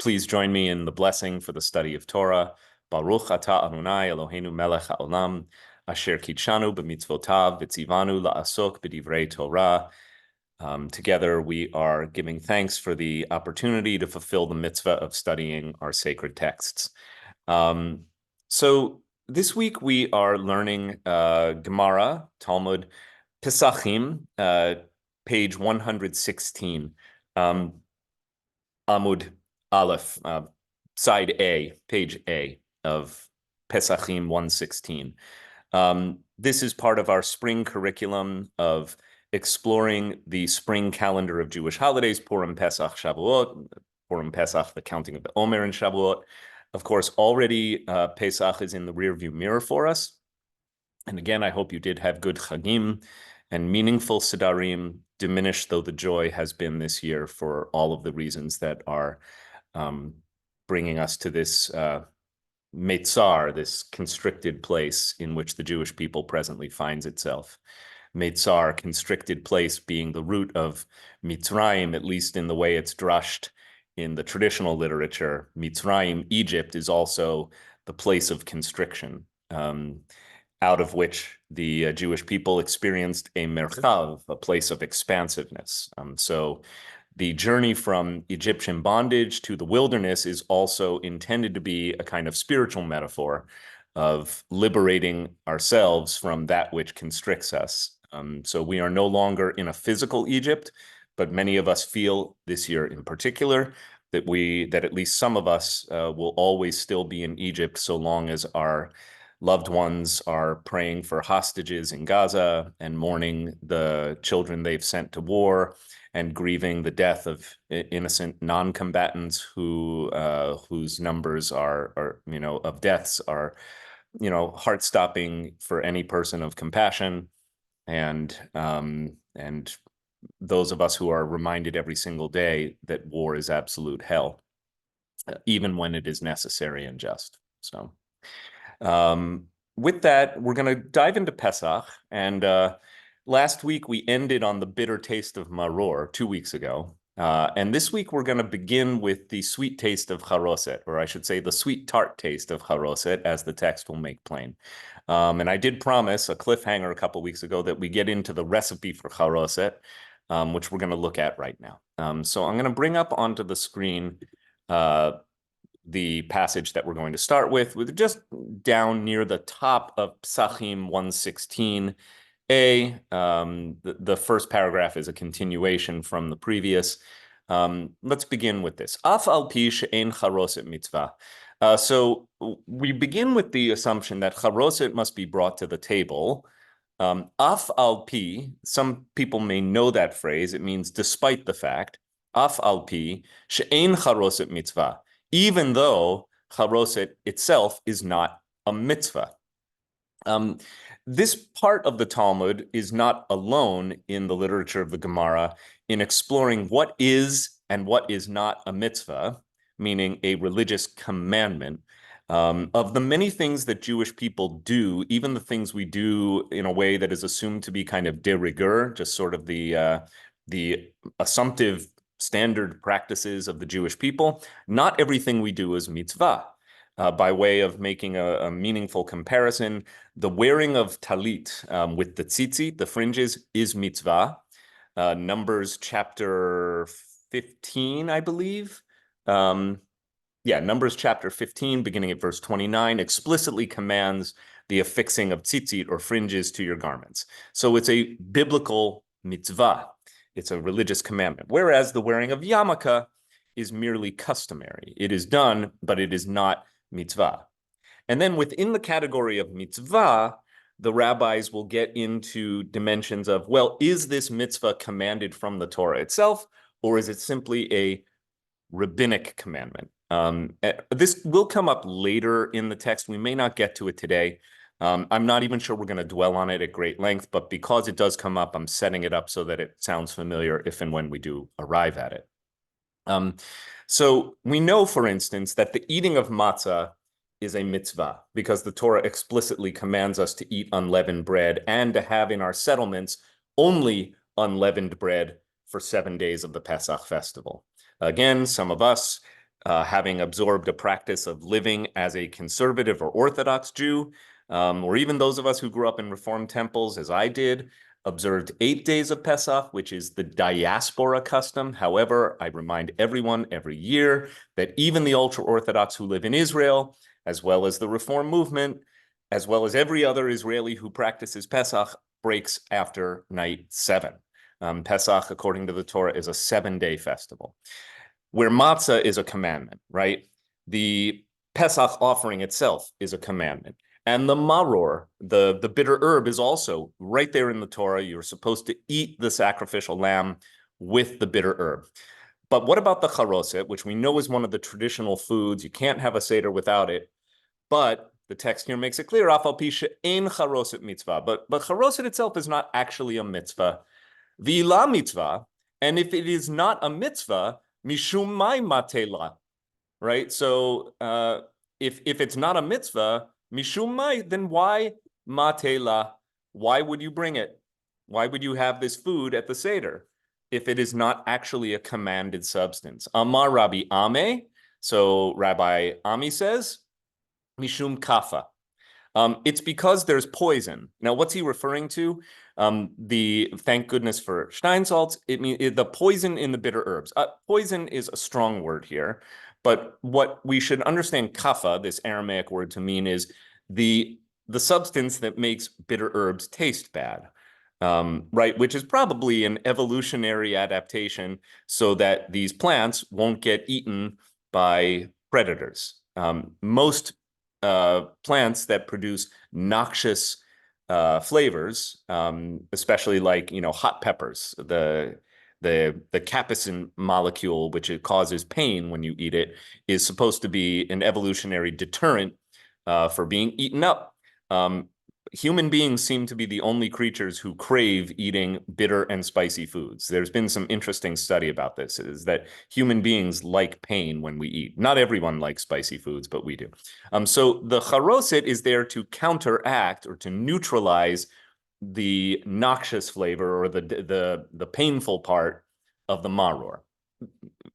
Please join me in the blessing for the study of Torah. Baruch atah Adonai Eloheinu melech haolam, asher kitshanu b'mitzvotav v'tzivanu la'asok b'divrei Torah. Together, we are giving thanks for the opportunity to fulfill the mitzvah of studying our sacred texts. So this week we are learning Gemara, Talmud, Pesachim, page 116, Amud Aleph, side A, page A of Pesachim 116. This is part of our spring curriculum of exploring the spring calendar of Jewish holidays, Purim, Pesach, Shavuot, Purim, Pesach, the counting of the Omer and Shavuot. Of course, already Pesach is in the rearview mirror for us. And again, I hope you did have good Chagim and meaningful Sedarim, diminished though the joy has been this year for all of the reasons that are bringing us to this Meitzar, this constricted place in which the Jewish people presently finds itself. Meitzar, constricted place, being the root of Mitzrayim, at least in the way it's drashed in the traditional literature. Mitzrayim, Egypt, is also the place of constriction, out of which the Jewish people experienced a merchav, a place of expansiveness. So the journey from Egyptian bondage to the wilderness is also intended to be a kind of spiritual metaphor of liberating ourselves from that which constricts us. So we are no longer in a physical Egypt, but many of us feel this year in particular that at least some of us will always still be in Egypt so long as our loved ones are praying for hostages in Gaza and mourning the children they've sent to war and grieving the death of innocent non-combatants whose numbers of deaths are, heart-stopping for any person of compassion. And those of us who are reminded every single day that war is absolute hell, even when it is necessary and just. So with that, we're going to dive into Pesach. And last week, we ended on the bitter taste of maror 2 weeks ago. And this week, we're going to begin with the sweet taste of charoset, or I should say the sweet tart taste of charoset, as the text will make plain. And I did promise a cliffhanger a couple weeks ago that we get into the recipe for charoset, which we're going to look at right now. So I'm going to bring up onto the screen the passage that we're going to start with just down near the top of Pesachim 116a. The first paragraph is a continuation from the previous. Let's begin with this. Af al pi she'en charoset mitzvah. So we begin with the assumption that charoset must be brought to the table. Af al pi, some people may know that phrase. It means despite the fact. Af al pi she'en charoset mitzvah. Even though charoset itself is not a mitzvah. This part of the Talmud is not alone in the literature of the Gemara in exploring what is and what is not a mitzvah, meaning a religious commandment. Of the many things that Jewish people do, even the things we do in a way that is assumed to be kind of de rigueur, just sort of the assumptive standard practices of the Jewish people, not everything we do is mitzvah. By way of making a meaningful comparison, the wearing of talit with the tzitzit, the fringes, is mitzvah. Numbers chapter 15, I believe. Numbers chapter 15, beginning at verse 29, explicitly commands the affixing of tzitzit or fringes to your garments. So it's a biblical mitzvah. It's a religious commandment, whereas the wearing of yarmulke is merely customary. It is done, but it is not mitzvah. And then within the category of mitzvah, the rabbis will get into dimensions of, well, is this mitzvah commanded from the Torah itself, or is it simply a rabbinic commandment? This will come up later in the text. We may not get to it today. I'm not even sure we're going to dwell on it at great length, but because it does come up, I'm setting it up so that it sounds familiar if and when we do arrive at it. So we know, for instance, that the eating of matzah is a mitzvah because the Torah explicitly commands us to eat unleavened bread and to have in our settlements only unleavened bread for 7 days of the Pesach festival. Again, some of us having absorbed a practice of living as a conservative or Orthodox Jew, or even those of us who grew up in Reformed temples, as I did, observed 8 days of Pesach, which is the diaspora custom. However, I remind everyone every year that even the ultra-Orthodox who live in Israel, as well as the Reform movement, as well as every other Israeli who practices Pesach, breaks after night 7. Pesach, according to the Torah, is a 7-day festival. Where matzah is a commandment, right? The Pesach offering itself is a commandment. And the maror, the bitter herb, is also right there in the Torah. You're supposed to eat the sacrificial lamb with the bitter herb. But what about the charoset, which we know is one of the traditional foods? You can't have a Seder without it. But the text here makes it clear, afal pi she'ein charoset mitzvah. But charoset itself is not actually a mitzvah. V'ila mitzvah, and if it is not a mitzvah, mishum mai matela, right? So if it's not a mitzvah, mishum mai, then why matela? Why would you bring it? Why would you have this food at the Seder if it is not actually a commanded substance? Amar Rabbi Ame, so Rabbi Ami says, mishum kafa. It's because there's poison. Now, what's he referring to? Thank goodness for Steinsaltz. The poison in the bitter herbs. Poison is a strong word here, but what we should understand kafa, this Aramaic word, to mean is the substance that makes bitter herbs taste bad, right? Which is probably an evolutionary adaptation so that these plants won't get eaten by predators. Most plants that produce noxious flavors, especially like hot peppers, the capsaicin molecule, which it causes pain when you eat it, is supposed to be an evolutionary deterrent for being eaten up. Human beings seem to be the only creatures who crave eating bitter and spicy foods. There's been some interesting study about this, is that human beings like pain when we eat. Not everyone likes spicy foods, but we do. So the charoset is there to counteract or to neutralize the noxious flavor or the painful part of the maror.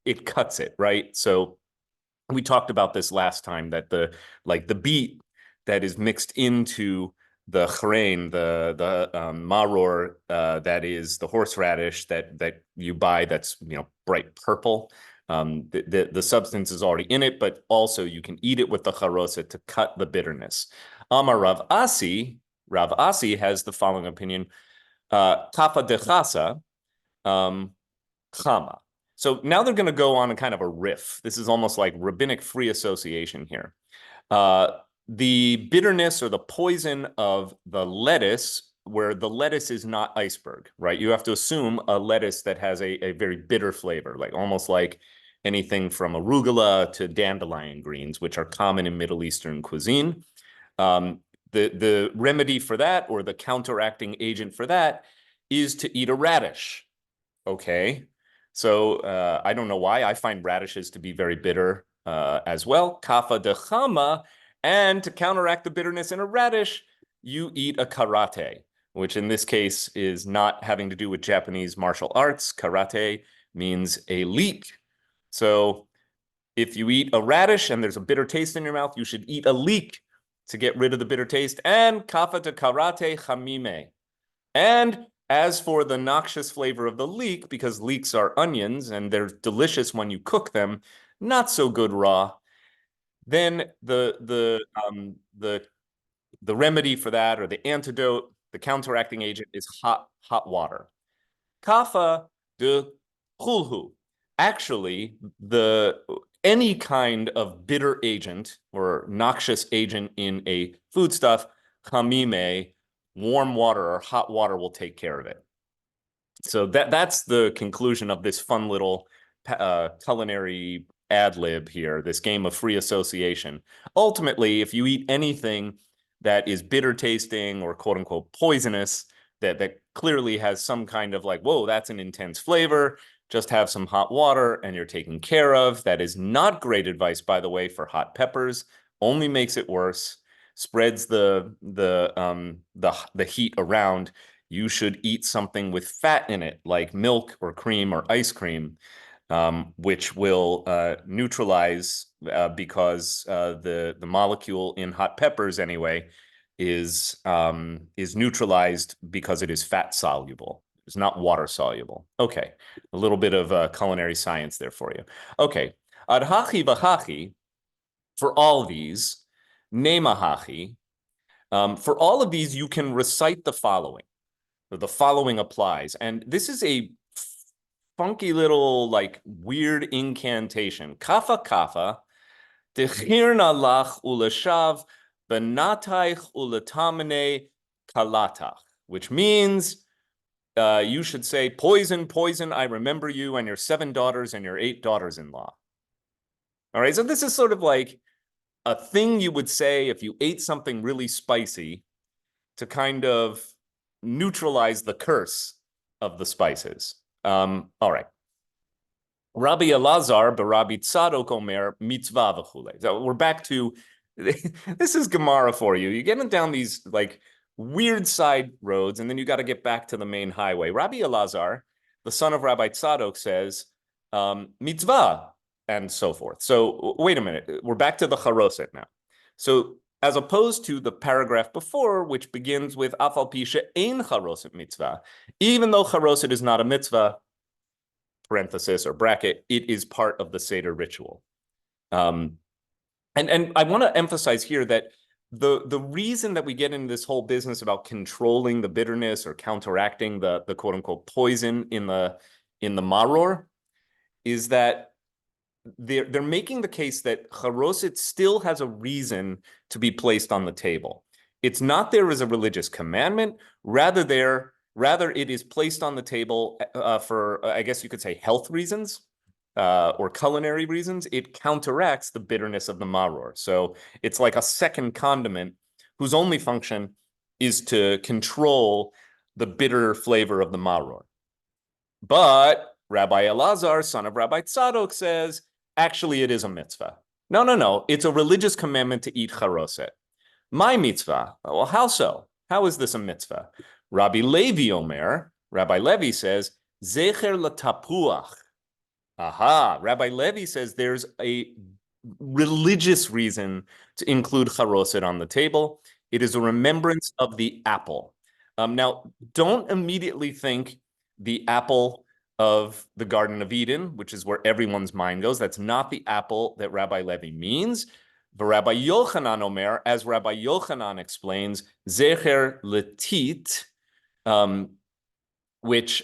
It cuts it, right? So we talked about this last time, that the beet that is mixed into the chrein, the maror, that is the horseradish that you buy, that's bright purple. The substance is already in it, but also you can eat it with the charoset to cut the bitterness. Amar Rav Asi has the following opinion: kafa dechasa chama. So now they're going to go on a kind of a riff. This is almost like rabbinic free association here. The bitterness or the poison of the lettuce, where the lettuce is not iceberg, right? You have to assume a lettuce that has a very bitter flavor, like almost like anything from arugula to dandelion greens, which are common in Middle Eastern cuisine. The remedy for that, or the counteracting agent for that, is to eat a radish. Okay, so I don't know why. I find radishes to be very bitter as well. Kafa de chama. And to counteract the bitterness in a radish, you eat a karate, which in this case is not having to do with Japanese martial arts. Karate means a leek. So if you eat a radish and there's a bitter taste in your mouth, you should eat a leek to get rid of the bitter taste. And kafa de karate chamime. And as for the noxious flavor of the leek, because leeks are onions and they're delicious when you cook them, not so good raw, then the remedy for that, or the antidote, the counteracting agent, is hot water. Kafa de chulhu. Actually, any kind of bitter agent or noxious agent in a foodstuff, chamime, warm water or hot water will take care of it. So that's the conclusion of this fun little culinary ad lib here, this game of free association. Ultimately, if you eat anything that is bitter tasting or quote unquote poisonous, that clearly has some kind of like, whoa, that's an intense flavor, just have some hot water and you're taken care of. That is not great advice, by the way, for hot peppers. Only makes it worse, spreads the heat around. You should eat something with fat in it, like milk or cream or ice cream. which will neutralize because the molecule in hot peppers anyway is neutralized because it is fat soluble. It's not water soluble. Okay, a little bit of culinary science there for you. Okay, ad hachi v'hachi, for all these, nemahachi, for all of these, you can recite the following. So the following applies. And this is a funky little, like, weird incantation. Kafa kafa, techirna lach ulashav, benataich ulatamene kalatach, which means you should say, poison, poison, I remember you and your 7 daughters and your 8 daughters-in-law. All right, so this is sort of like a thing you would say if you ate something really spicy to kind of neutralize the curse of the spices. All right. Rabbi Elazar b'Rabbi Tzadok Omer mitzvah v'chule. So we're back to, this is Gemara for you. You're getting down these like weird side roads, and then you got to get back to the main highway. Rabbi Elazar, the son of Rabbi Tzadok, says mitzvah and so forth. So wait a minute. We're back to the charoset now. So as opposed to the paragraph before, which begins with afal pi she'ein charoset mitzvah, even though charoset is not a mitzvah, parenthesis or bracket, it is part of the Seder ritual. And I want to emphasize here that the reason that we get into this whole business about controlling the bitterness or counteracting the quote unquote poison in the maror is that they're making the case that charoset still has a reason to be placed on the table. It's not there as a religious commandment, rather it is placed on the table for, I guess you could say, health reasons or culinary reasons. It counteracts the bitterness of the maror. So it's like a second condiment whose only function is to control the bitter flavor of the maror. But Rabbi Elazar, son of Rabbi Tzadok, says, actually, it is a mitzvah. No. It's a religious commandment to eat charoset. My mitzvah. Well, how so? How is this a mitzvah? Rabbi Levi Omer, Rabbi Levi says, zecher latapuach. Aha, Rabbi Levi says there's a religious reason to include charoset on the table. It is a remembrance of the apple. Now, don't immediately think the apple of the Garden of Eden, which is where everyone's mind goes. That's not the apple that Rabbi Levi means. But Rabbi Yochanan Omer, as Rabbi Yochanan explains, zecher letit, which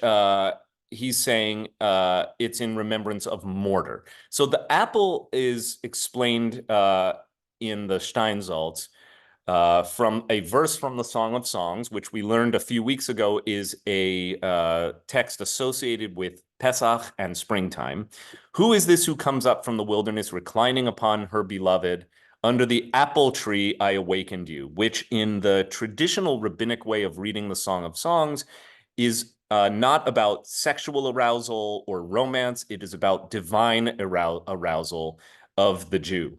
he's saying it's in remembrance of mortar. So the apple is explained in the Steinsaltz from a verse from the Song of Songs, which we learned a few weeks ago is a text associated with Pesach and springtime. Who is this who comes up from the wilderness, reclining upon her beloved? Under the apple tree I awakened you, which in the traditional rabbinic way of reading the Song of Songs is not about sexual arousal or romance. It is about divine arousal of the Jew.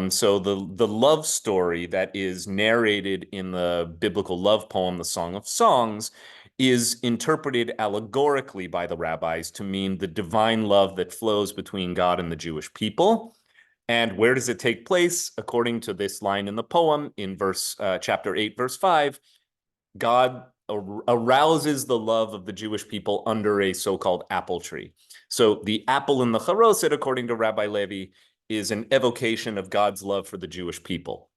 So the love story that is narrated in the biblical love poem, the Song of Songs, is interpreted allegorically by the rabbis to mean the divine love that flows between God and the Jewish people. And where does it take place? According to this line in the poem, in chapter 8, verse 5, God arouses the love of the Jewish people under a so-called apple tree. So the apple in the charoset, according to Rabbi Levi, is an evocation of God's love for the Jewish people.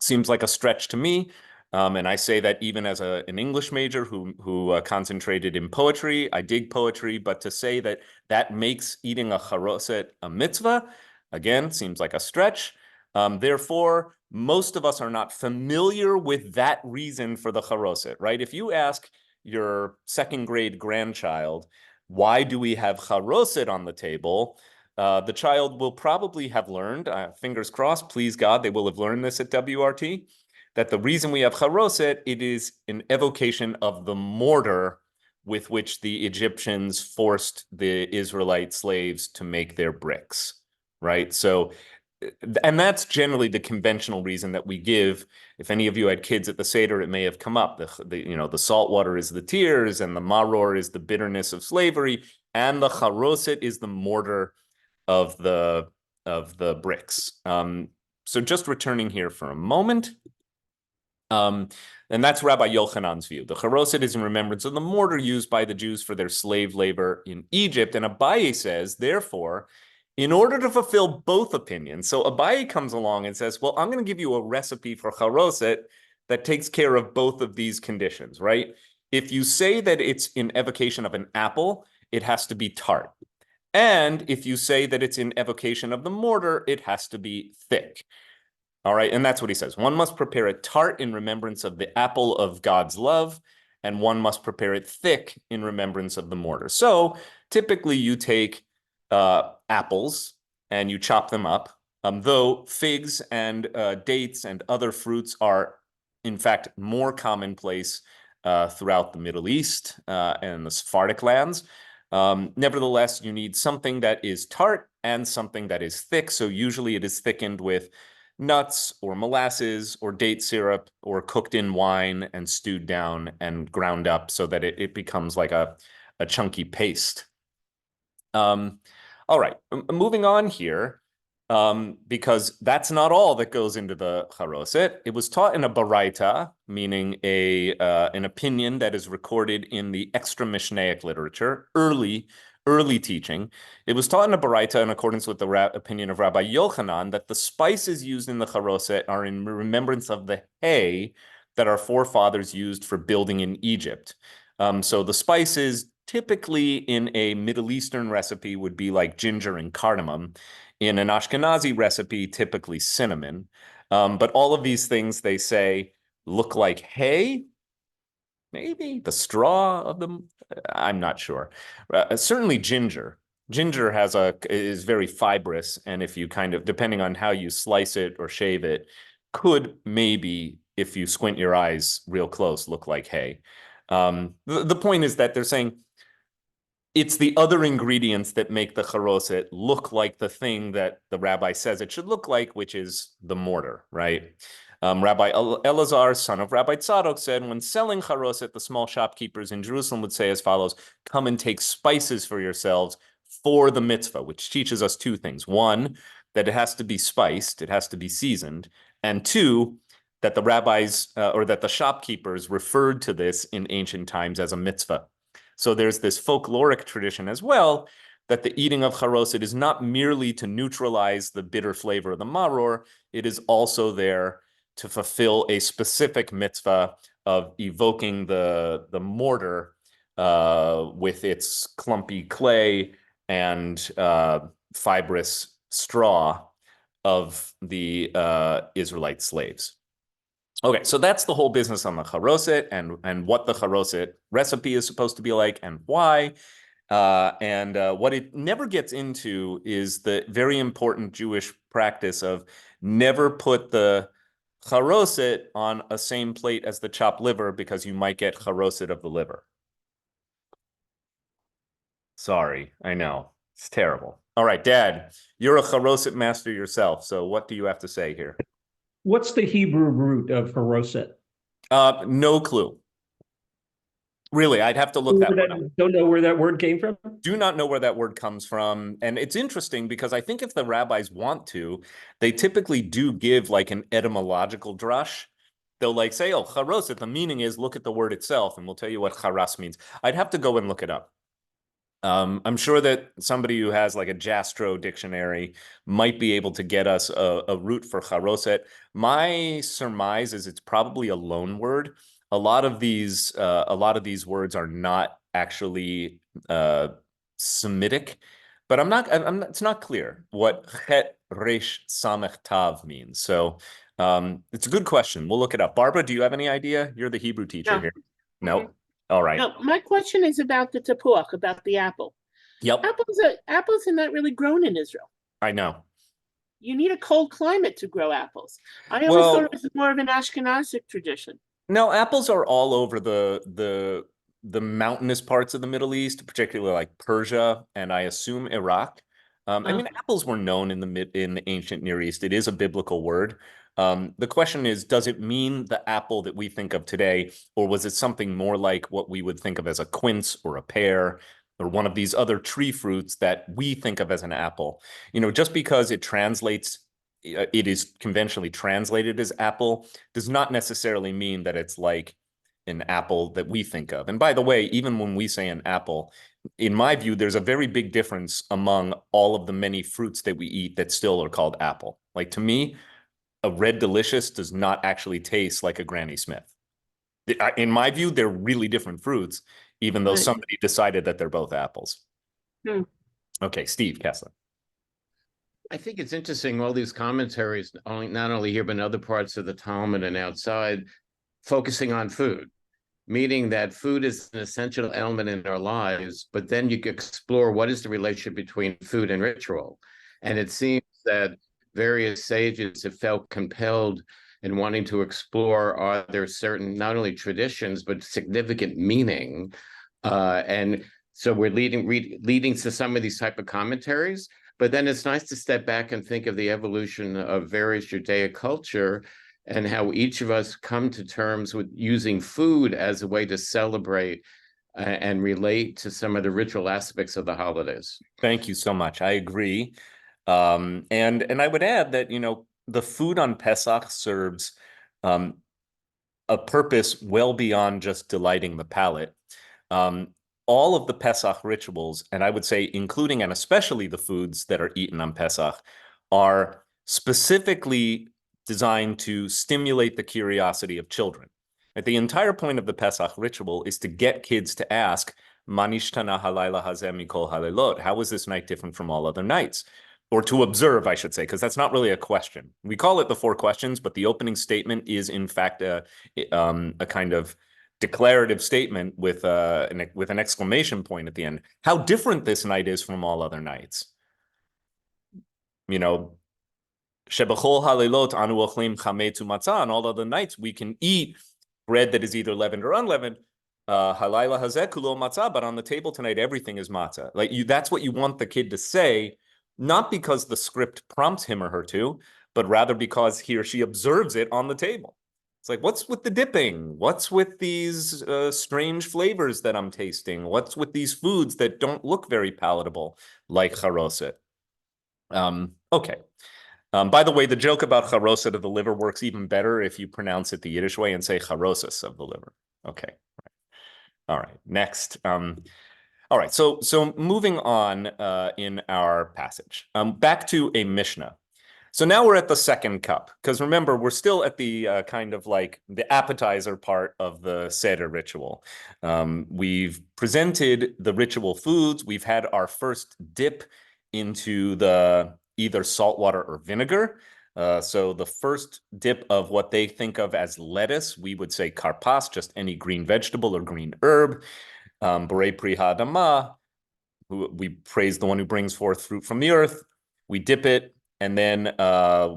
Seems like a stretch to me. And I say that even as an English major who concentrated in poetry. I dig poetry, but to say that that makes eating a charoset a mitzvah, again, seems like a stretch. Therefore, most of us are not familiar with that reason for the charoset, right? If you ask your second grade grandchild, why do we have charoset on the table? The child will probably have learned, fingers crossed, please God, they will have learned this at WRT, that the reason we have charoset, it is an evocation of the mortar with which the Egyptians forced the Israelite slaves to make their bricks, right? So, and that's generally the conventional reason that we give. If any of you had kids at the Seder, it may have come up. The salt water is the tears and the maror is the bitterness of slavery. and the charoset is the mortar of the bricks. So just returning here for a moment. And that's Rabbi Yochanan's view. The charoset is in remembrance of the mortar used by the Jews for their slave labor in Egypt. And Abaye says, therefore, in order to fulfill both opinions, so Abaye comes along and says, well, I'm going to give you a recipe for charoset that takes care of both of these conditions, right? If you say that it's in evocation of an apple, it has to be tart. And if you say that it's in evocation of the mortar, it has to be thick. All right, and that's what he says. One must prepare it tart in remembrance of the apple of God's love, and one must prepare it thick in remembrance of the mortar. So typically you take apples and you chop them up, though figs and dates and other fruits are, in fact, more commonplace throughout the Middle East and the Sephardic lands. Nevertheless, you need something that is tart and something that is thick. So usually it is thickened with nuts or molasses or date syrup or cooked in wine and stewed down and ground up so that it becomes like a chunky paste. All right, moving on here, because that's not all that goes into the charoset. It was taught in a baraita, meaning an opinion that is recorded in the extra Mishnaic literature, early teaching. It was taught in a baraita in accordance with the opinion of Rabbi Yochanan that the spices used in the charoset are in remembrance of the hay that our forefathers used for building in Egypt. So the spices typically in a Middle Eastern recipe would be like ginger and cardamom. In an Ashkenazi recipe, typically cinnamon. But all of these things, they say, look like hay. Maybe the straw of them. I'm not sure. Certainly ginger. Ginger is very fibrous, and if you kind of, depending on how you slice it or shave it, could maybe, if you squint your eyes real close, look like hay. The point is that they're saying it's the other ingredients that make the charoset look like the thing that the rabbi says it should look like, which is the mortar, right? Rabbi Elazar, son of Rabbi Tzadok, said, when selling charoset, the small shopkeepers in Jerusalem would say as follows: come and take spices for yourselves for the mitzvah, which teaches us two things. One, that it has to be spiced, it has to be seasoned. And two, that the rabbis or that the shopkeepers referred to this in ancient times as a mitzvah. So there's this folkloric tradition as well that the eating of charoset is not merely to neutralize the bitter flavor of the maror, it is also there to fulfill a specific mitzvah of evoking the mortar with its clumpy clay and fibrous straw of the Israelite slaves. Okay, so that's the whole business on the charoset and what the charoset recipe is supposed to be like and why. What it never gets into is the very important Jewish practice of never put the charoset on a same plate as the chopped liver because you might get charoset of the liver. Sorry, I know. It's terrible. All right, Dad, you're a charoset master yourself, so what do you have to say here? What's the Hebrew root of haroset? No clue. Really, I'd have to look that one up. Don't know where that word came from? Do not know where that word comes from. And it's interesting because I think if the rabbis want to, they typically do give like an etymological drush. They'll like say, oh, charoset, the meaning is look at the word itself, and we'll tell you what charas means. I'd have to go and look it up. I'm sure that somebody who has like a Jastro dictionary might be able to get us a root for charoset. My surmise is it's probably a loan word. A lot of these words are not actually Semitic, but it's not clear what chet resh samech tav means. So it's a good question. We'll look it up. Barbara, do you have any idea? You're the Hebrew teacher here. No. All right. No, my question is about the tapuach, about the apple. Yep. Apples are not really grown in Israel. I know. You need a cold climate to grow apples. I always thought it was more of an Ashkenazic tradition. No, apples are all over the mountainous parts of the Middle East, particularly like Persia and I assume Iraq. I mean, apples were known in the ancient Near East. It is a biblical word. The question is, does it mean the apple that we think of today, or was it something more like what we would think of as a quince or a pear? or one of these other tree fruits that we think of as an apple. Just because it is conventionally translated as apple, does not necessarily mean that it's like an apple that we think of. And by the way, even when we say an apple, in my view, there's a very big difference among all of the many fruits that we eat that still are called apple. Like, to me, a Red Delicious does not actually taste like a Granny Smith. In my view, they're really different fruits, even though somebody decided that they're both apples. Okay, Steve Kessler. I think it's interesting, all these commentaries, not only here, but in other parts of the Talmud and outside, focusing on food, meaning that food is an essential element in our lives, but then you can explore what is the relationship between food and ritual. And it seems that various sages have felt compelled in wanting to explore, are there certain, not only traditions, but significant meaning? And so we're leading to some of these type of commentaries, but then it's nice to step back and think of the evolution of various Judaic culture and how each of us come to terms with using food as a way to celebrate and relate to some of the ritual aspects of the holidays. Thank you so much. I agree. And I would add that, the food on Pesach serves a purpose well beyond just delighting the palate. All of the Pesach rituals, and I would say including and especially the foods that are eaten on Pesach, are specifically designed to stimulate the curiosity of children. The entire point of the Pesach ritual is to get kids to ask, Manishtana halayla hazeh mikol halelot? How is this night different from all other nights? Or to observe, I should say, because that's not really a question. We call it the 4 questions, but the opening statement is in fact a kind of declarative statement with an exclamation point at the end. How different this night is from all other nights. Shebechol halelot anu ochlim chametz umatzah. On all other nights, we can eat bread that is either leavened or unleavened. Halayla hazeh kulo matzah. But on the table tonight, everything is matzah. That's what you want the kid to say, not because the script prompts him or her to, but rather because he or she observes it on the table. It's like, what's with the dipping? What's with these strange flavors that I'm tasting? What's with these foods that don't look very palatable, like charoset? Okay. By the way, the joke about charoset of the liver works even better if you pronounce it the Yiddish way and say charosis of the liver. Okay. All right. Next. All right. So moving on in our passage, back to a Mishnah. So now we're at the second cup, because remember, we're still at the kind of like the appetizer part of the Seder ritual. We've presented the ritual foods. We've had our first dip into the either salt water or vinegar. So the first dip of what they think of as lettuce, we would say karpas, just any green vegetable or green herb. Borei pri ha'adama, we praise the one who brings forth fruit from the earth. We dip it. And then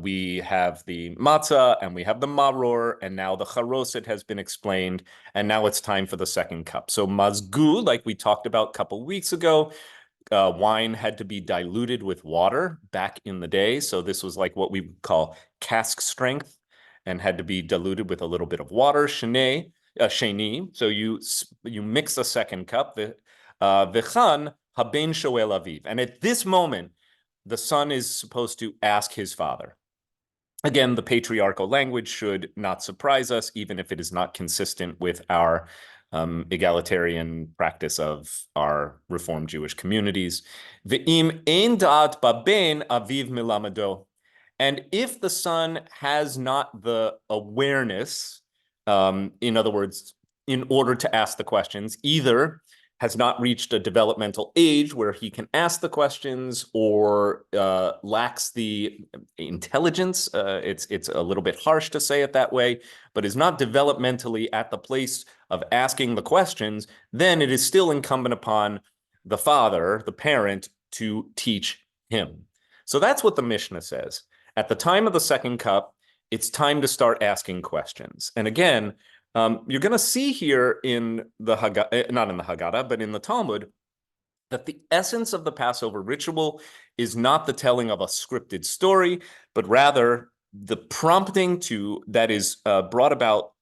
we have the matzah, and we have the maror, and now the charoset has been explained, and now it's time for the second cup. So mazgu, like we talked about a couple weeks ago, wine had to be diluted with water back in the day. So this was like what we call cask strength, and had to be diluted with a little bit of water, sheni. So you mix a second cup, v'chan haben shoel aviv. And at this moment, the son is supposed to ask his father. Again, the patriarchal language should not surprise us, even if it is not consistent with our egalitarian practice of our Reformed Jewish communities. Ve'im ein da'at baben aviv milamado. And if the son has not the awareness, in other words, in order to ask the questions, either has not reached a developmental age where he can ask the questions, or lacks the intelligence. It's a little bit harsh to say it that way, but is not developmentally at the place of asking the questions, then it is still incumbent upon the father, the parent, to teach him. So that's what the Mishnah says. At the time of the second cup, it's time to start asking questions. And again, you're going to see here in the Haggadah, not in the Haggadah, but in the Talmud, that the essence of the Passover ritual is not the telling of a scripted story, but rather the prompting that is brought about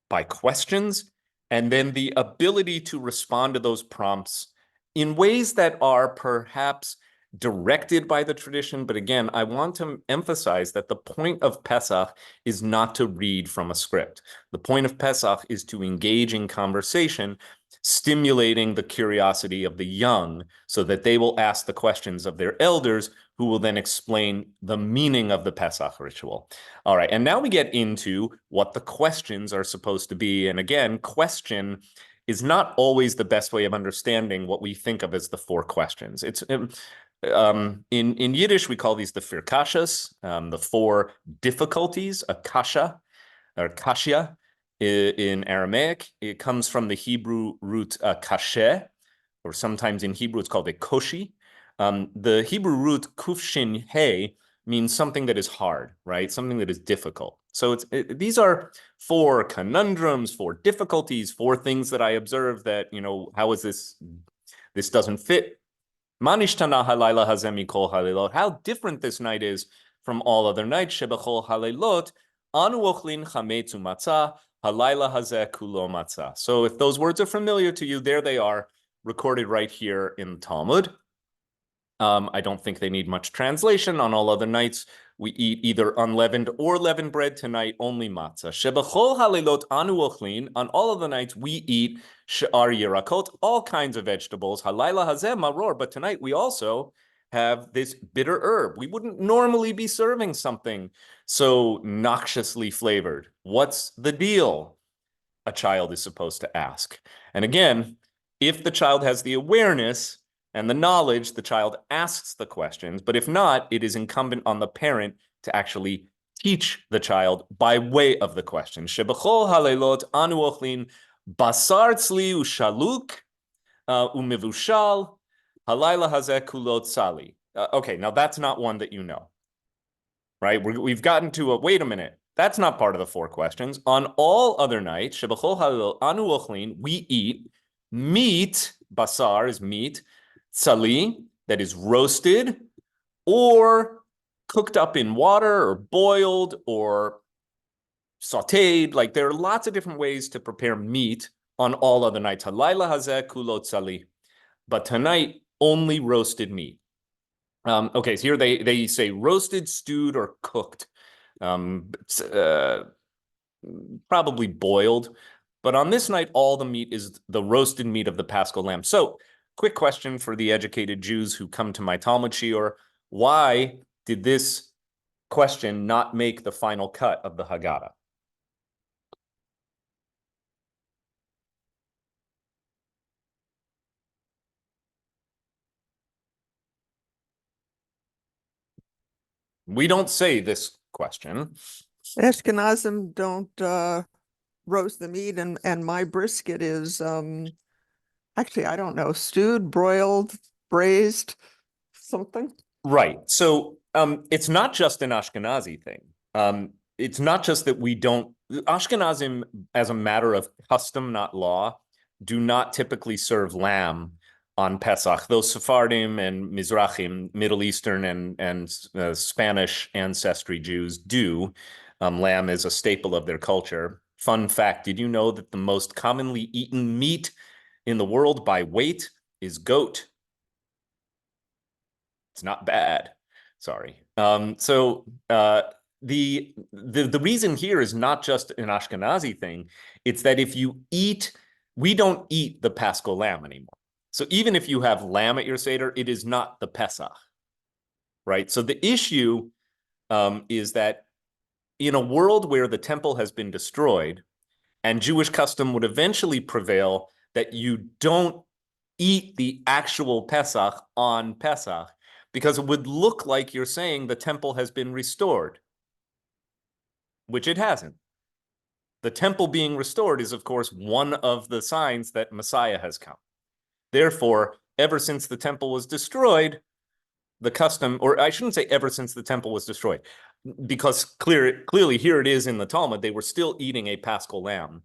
by questions, and then the ability to respond to those prompts in ways that are perhaps directed by the tradition. But again, I want to emphasize that the point of Pesach is not to read from a script. The point of Pesach is to engage in conversation, stimulating the curiosity of the young so that they will ask the questions of their elders, who will then explain the meaning of the Pesach ritual. All right, and now we get into what the questions are supposed to be. And again, question is not always the best way of understanding what we think of as the four questions. It's in Yiddish, we call these the firkashas, the four difficulties, a kasha or kashya in Aramaic. It comes from the Hebrew root kashe, or sometimes in Hebrew it's called a koshi. The Hebrew root kufshin he means something that is hard, right? Something that is difficult. So these are four conundrums, four difficulties, four things that I observe that, how is this doesn't fit. How different this night is from all other nights. Shebechol halelot anu ochlin chametz umatzah halayla hazeh kulo matzah. So if those words are familiar to you, there they are, recorded right here in the Talmud. I don't think they need much translation. On all other nights, we eat either unleavened or leavened bread. Tonight, only matzah. Shebechol halelot anu ochlin. On all of the nights, we eat she'ar yirakot, all kinds of vegetables. Halayla hazeh maror. But tonight, we also have this bitter herb. We wouldn't normally be serving something so noxiously flavored. What's the deal? A child is supposed to ask. And again, if the child has the awareness and the knowledge, the child asks the questions. But if not, it is incumbent on the parent to actually teach the child by way of the question. Shebechol halelot anu ochlin basar tzli ushaluk umevushal halayla hazeh kulot sali. Okay, now that's not one that you know, right? We've gotten to wait a minute. That's not part of the four questions. On all other nights, shebechol halelot anu ochlin, we eat meat. Basar is meat. Tzali, that is roasted or cooked up in water or boiled or sauteed. Like there are lots of different ways to prepare meat on all other nights. Halayla hazeh kulo tzali. But tonight, only roasted meat. Okay, so here they say roasted, stewed, or cooked. Probably boiled. But on this night, all the meat is the roasted meat of the Paschal lamb. So quick question for the educated Jews who come to my Talmud shiur. Why did this question not make the final cut of the Haggadah? We don't say this question. Ashkenazim don't roast the meat, and my brisket is actually, I don't know, stewed, broiled, braised, something. Right. So it's not just an Ashkenazi thing. It's not just that we don't, Ashkenazim, as a matter of custom, not law, do not typically serve lamb on Pesach. Those Sephardim and Mizrahim, Middle Eastern and Spanish ancestry Jews do. Lamb is a staple of their culture. Fun fact, did you know that the most commonly eaten meat in the world by weight is goat? It's not bad. Sorry. The reason here is not just an Ashkenazi thing. It's that if you eat, we don't eat the Paschal lamb anymore. So even if you have lamb at your Seder, it is not the Pesach, right? So the issue is that in a world where the temple has been destroyed and Jewish custom would eventually prevail that you don't eat the actual Pesach on Pesach, because it would look like you're saying the temple has been restored, which it hasn't. The temple being restored is, of course, one of the signs that Messiah has come. Therefore, ever since the temple was destroyed, the custom, or I shouldn't say ever since the temple was destroyed, because clearly here it is in the Talmud, they were still eating a Paschal lamb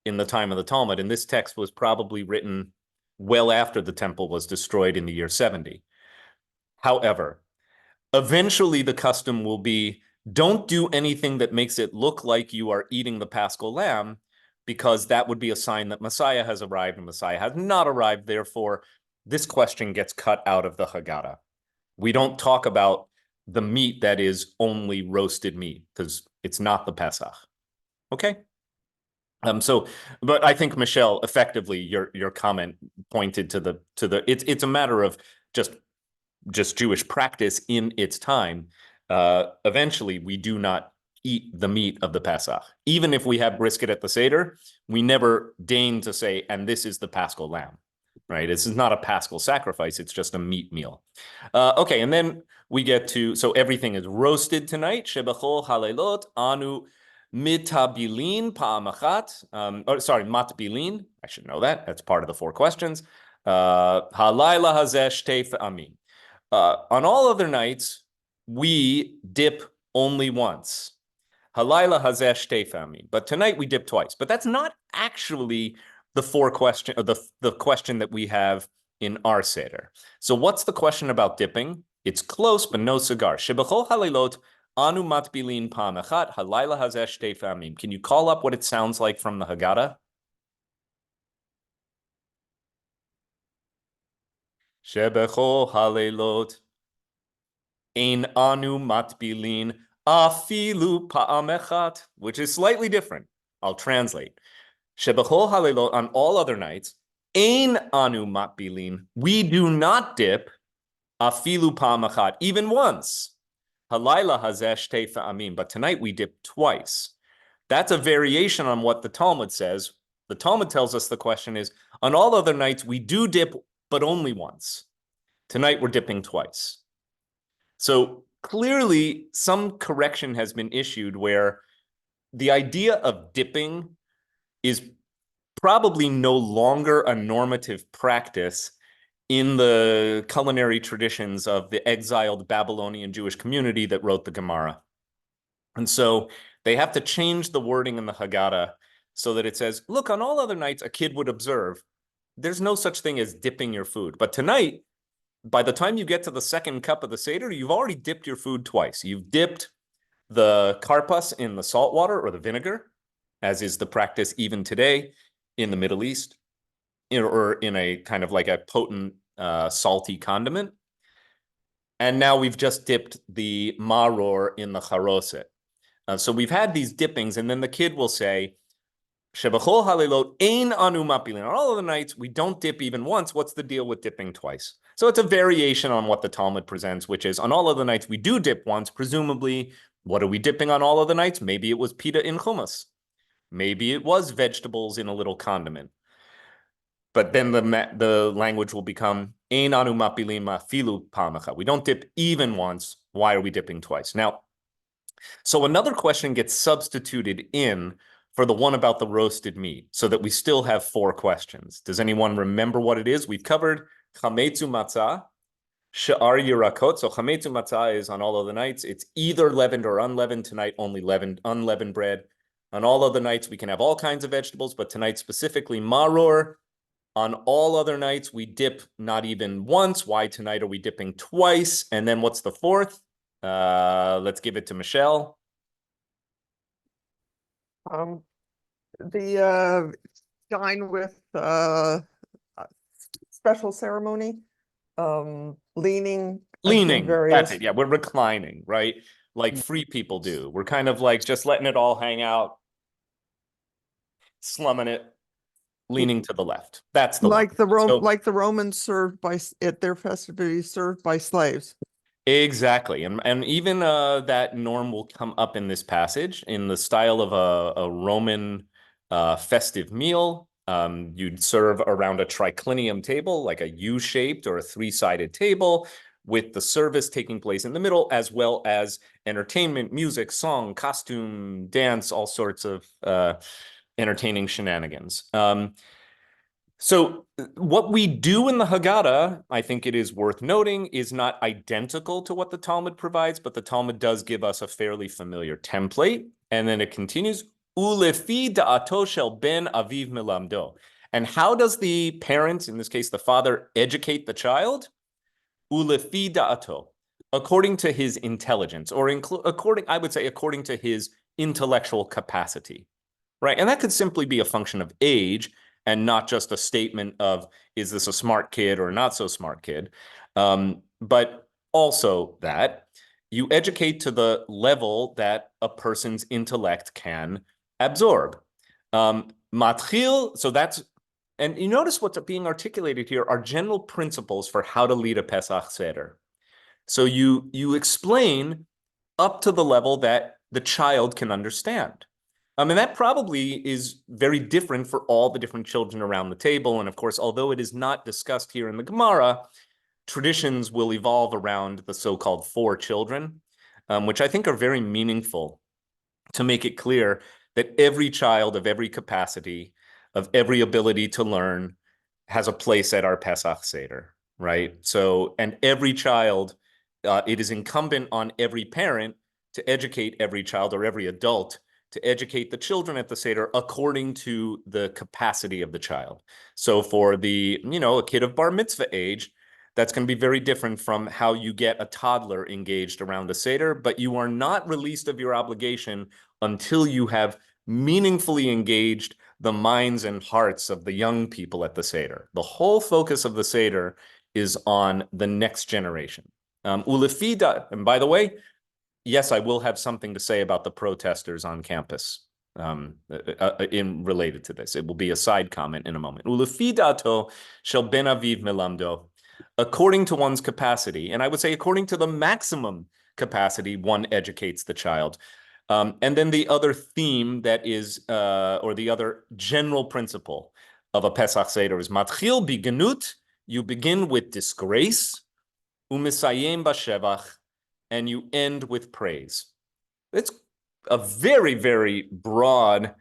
in the time of the Talmud, and this text was probably written well after the temple was destroyed in the year 70. However, eventually the custom will be, don't do anything that makes it look like you are eating the Paschal lamb, because that would be a sign that Messiah has arrived and Messiah has not arrived. Therefore, this question gets cut out of the Haggadah. We don't talk about the meat that is only roasted meat because it's not the Pesach. Okay. But I think, Michelle, effectively your comment pointed to the it's a matter of just Jewish practice in its time. Eventually we do not eat the meat of the Pesach. Even if we have brisket at the Seder, we never deign to say, and this is the Paschal lamb, right? This is not a Paschal sacrifice. It's just a meat meal. Okay. And then we get to, so everything is roasted tonight. Shebachol halelot anu mitabilin pa'amachat. Matbilin. I should know that. That's part of the 4 questions. Halayla hazesh teif amin. On all other nights, we dip only once. Halayla hazesh teif amin. But tonight we dip twice. But that's not actually the 4 question, or the question that we have in our Seder. So what's the question about dipping? It's close, but no cigar. Shebachol halelot anu matbilin pa'amachat halayla hazesh teif amim. Can you call up what it sounds like from the Haggadah? Shebachol halelot ein anu matbilin afilu pa'amechat, which is slightly different. I'll translate. Shebachol halelot, on all other nights, ein anu matbilin, we do not dip afilu pa'amachat, even once. Halayla hazesh teif amim, but tonight we dip twice. That's a variation on what the Talmud says. The Talmud tells us the question is, on all other nights we do dip, but only once. Tonight we're dipping twice. So clearly some correction has been issued where the idea of dipping is probably no longer a normative practice in the culinary traditions of the exiled Babylonian Jewish community that wrote the Gemara. And so they have to change the wording in the Haggadah so that it says, look, on all other nights, a kid would observe, there's no such thing as dipping your food. But tonight, by the time you get to the second cup of the Seder, you've already dipped your food twice. You've dipped the karpas in the salt water or the vinegar, as is the practice even today in the Middle East, or in a kind of like a potent salty condiment. And now we've just dipped the maror in the charoset. So we've had these dippings, and then the kid will say, Shebachol halelot ein anu mapilin. On all of the nights, we don't dip even once. What's the deal with dipping twice? So it's a variation on what the Talmud presents, which is on all of the nights we do dip once. Presumably, what are we dipping on all of the nights? Maybe it was pita in hummus. Maybe it was vegetables in a little condiment. But then the language will become ein anu mapilin mafilu pa'amachat. We don't dip even once. Why are we dipping twice? Now, so another question gets substituted in for the one about the roasted meat, so that we still have 4 questions. Does anyone remember what it is? We've covered chametzu matzah, she'ar yirakot. So chametzu matzah is on all of the nights. It's either leavened or unleavened. Tonight, only unleavened bread. On all other nights, we can have all kinds of vegetables, but tonight specifically maror. On all other nights, we dip not even once. Why tonight are we dipping twice? And then what's the 4th? Let's give it to Michelle. The dine with special ceremony, leaning. That's it. Yeah, we're reclining, right? Like free people do. We're kind of like just letting it all hang out, slumming it, leaning to the left. That's the like the line. like the Romans served at their festivities served by slaves. Exactly. And even that norm will come up in this passage in the style of a Roman festive meal. You'd serve around a triclinium table, like a U-shaped or a 3-sided table, with the service taking place in the middle, as well as entertainment, music, song, costume, dance, all sorts of entertaining shenanigans. So what we do in the Haggadah, I think it is worth noting, is not identical to what the Talmud provides, but the Talmud does give us a fairly familiar template. And then it continues, Ulefi da'ato shel ben aviv milamdo. And how does the parent, in this case the father, educate the child? Ulefi da'ato, according to his intelligence, or I would say according to his intellectual capacity, right? And that could simply be a function of age. and not just a statement of, is this a smart kid or not so smart kid? But also that you educate to the level that a person's intellect can absorb. Matchil, so that's, and you notice what's being articulated here are general principles for how to lead a Pesach Seder. So you explain up to the level that the child can understand. And that probably is very different for all the different children around the table. And of course, although it is not discussed here in the Gemara, traditions will evolve around the so-called 4 children, which I think are very meaningful to make it clear that every child of every capacity, of every ability to learn, has a place at our Pesach Seder, right? So, and every child, it is incumbent on every parent to educate every child or every adult to educate the children at the Seder according to the capacity of the child. So for the, a kid of bar mitzvah age, that's going to be very different from how you get a toddler engaged around a Seder, but you are not released of your obligation until you have meaningfully engaged the minds and hearts of the young people at the Seder. The whole focus of the Seder is on the next generation. Ulefida, and by the way, yes, I will have something to say about the protesters on campus in related to this. It will be a side comment in a moment. Ulefidato shel ben aviv melamdo, according to one's capacity, and I would say according to the maximum capacity, one educates the child. And then the other theme that is, or the other general principle of a Pesach Seder is matchil bigenut, you begin with disgrace, umisayem bashevach, and you end with praise. It's a very, very broad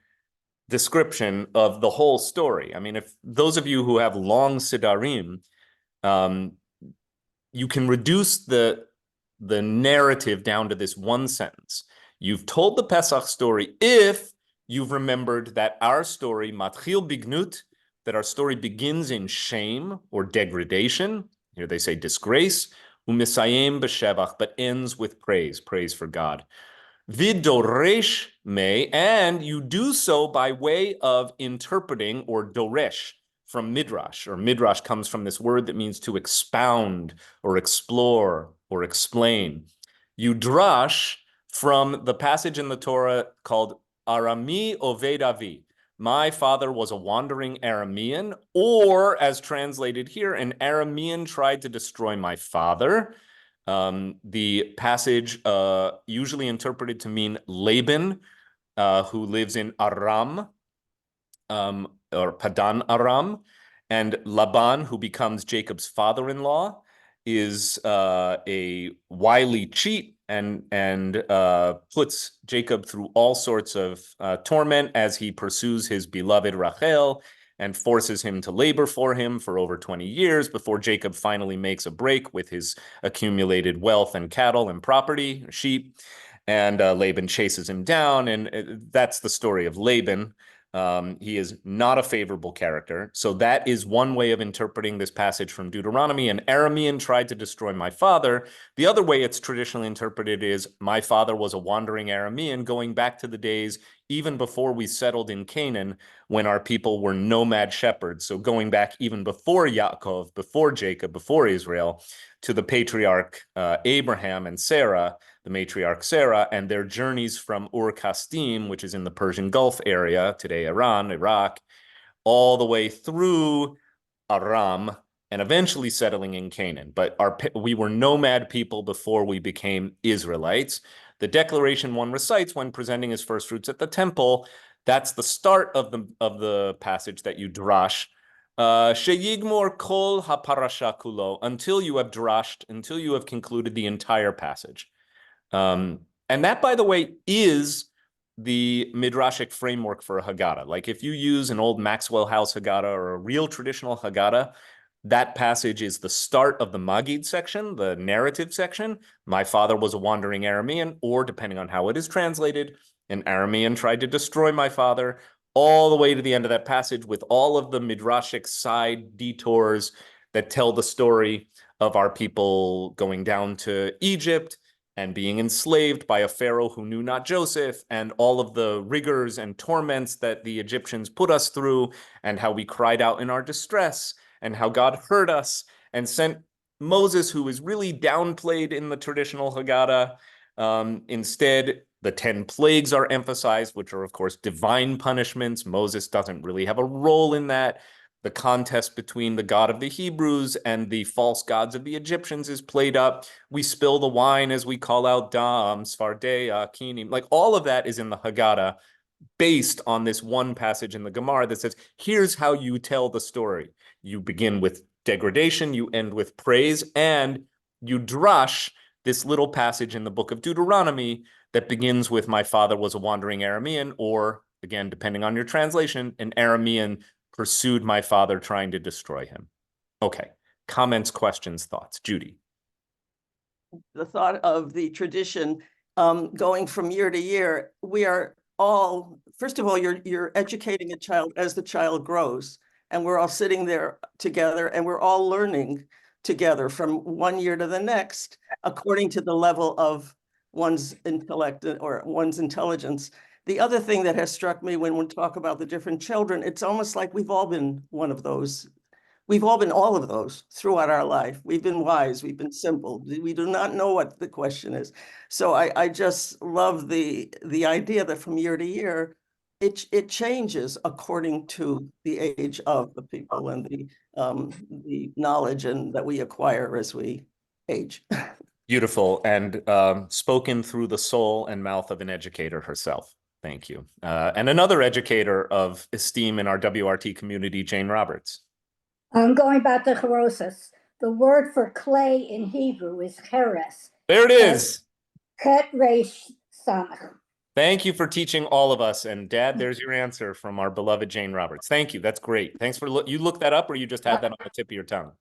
description of the whole story. I mean, if those of you who have long Sidarim, you can reduce the narrative down to this one sentence. You've told the Pesach story if you've remembered that our story, matchil bignut, that our story begins in shame or degradation. Here they say disgrace, umisayem b'shevach, but ends with praise for God. Vidoresh me, and you do so by way of interpreting, or doresh from midrash, or midrash comes from this word that means to expound or explore or explain. You drash from the passage in the Torah called Arami Oved Avi. My father was a wandering Aramean, or as translated here, an Aramean tried to destroy my father. The passage usually interpreted to mean Laban, who lives in Aram, or Padan Aram, and Laban, who becomes Jacob's father-in-law, is a wily cheat and puts Jacob through all sorts of torment as he pursues his beloved Rachel and forces him to labor for him for over 20 years before Jacob finally makes a break with his accumulated wealth and cattle and property, sheep, and Laban chases him down, and that's the story of Laban. He is not a favorable character. So that is one way of interpreting this passage from Deuteronomy. An Aramean tried to destroy my father. The other way it's traditionally interpreted is my father was a wandering Aramean, going back to the days even before we settled in Canaan, when our people were nomad shepherds. So going back even before Yaakov, before Jacob, before Israel, to the patriarch Abraham and Sarah, the matriarch Sarah, and their journeys from Ur-Kasdim, which is in the Persian Gulf area, today Iran, Iraq, all the way through Aram, and eventually settling in Canaan. But we were nomad people before we became Israelites. The declaration one recites when presenting his first fruits at the temple, that's the start of the passage that you drash. Sheyigmor kol haparasha kulo, until you have drashed, until you have concluded the entire passage. And that, by the way, is the midrashic framework for a Haggadah. Like if you use an old Maxwell House Haggadah or a real traditional Haggadah, that passage is the start of the Magid section, the narrative section. My father was a wandering Aramean, or depending on how it is translated, an Aramean tried to destroy my father, all the way to the end of that passage with all of the midrashic side detours that tell the story of our people going down to Egypt and being enslaved by a pharaoh who knew not Joseph, and all of the rigors and torments that the Egyptians put us through, and how we cried out in our distress, and how God heard us and sent Moses, who is really downplayed in the traditional Haggadah. Instead, the 10 plagues are emphasized, which are, of course, divine punishments. Moses doesn't really have a role in that. The contest between the God of the Hebrews and the false gods of the Egyptians is played up. We spill the wine as we call out Dam, Svardeya, Kinim. Like all of that is in the Haggadah, based on this one passage in the Gemara that says, here's how you tell the story. You begin with degradation, you end with praise, and you drush this little passage in the book of Deuteronomy that begins with, my father was a wandering Aramean, or again, depending on your translation, an Aramean pursued my father trying to destroy him. Okay, comments, questions, thoughts. Judy. The thought of the tradition going from year to year, we are all, first of all, you're educating a child as the child grows, and we're all sitting there together and we're all learning together from one year to the next, according to the level of one's intellect or one's intelligence. The other thing that has struck me when we talk about the different children, it's almost like we've all been one of those. We've all been all of those throughout our life. We've been wise, we've been simple. We do not know what the question is. So I just love the idea that from year to year, it changes according to the age of the people and the knowledge and that we acquire as we age. Beautiful, and spoken through the soul and mouth of an educator herself. Thank you. And another educator of esteem in our WRT community, Jane Roberts. I'm going back to Herosis. The word for clay in Hebrew is cheres. There it is. Chet resh samach. Thank you for teaching all of us. And Dad, there's your answer from our beloved Jane Roberts. Thank you. That's great. Thanks for you looked that up, or you just had that on the tip of your tongue?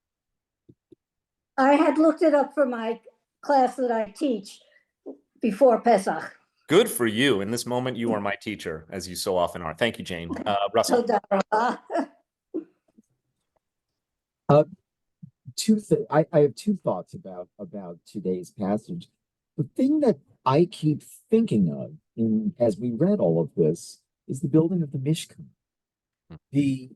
I had looked it up for my class that I teach before Pesach. Good for you. In this moment, you are my teacher, as you so often are. Thank you, Jane. Russell. I have two thoughts about today's passage. The thing that I keep thinking of as we read all of this is the building of the Mishkan. The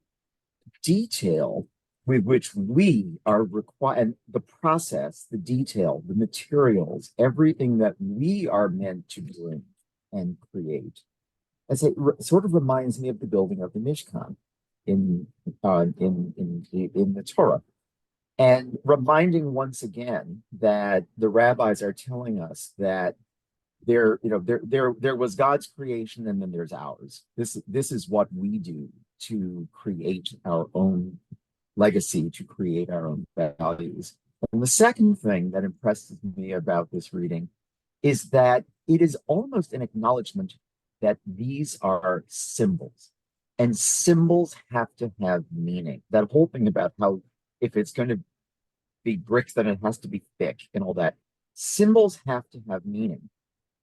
detail with which we are required, the process, the detail, the materials, everything that we are meant to bring and create. As it sort of reminds me of the building of the Mishkan in the Torah, and reminding once again that the rabbis are telling us that there was God's creation and then there's ours. This is what we do to create our own legacy, to create our own values. And the second thing that impresses me about this reading is that it is almost an acknowledgement that these are symbols, and symbols have to have meaning. That whole thing about how if it's going to be bricks, then it has to be thick and all that. Symbols have to have meaning.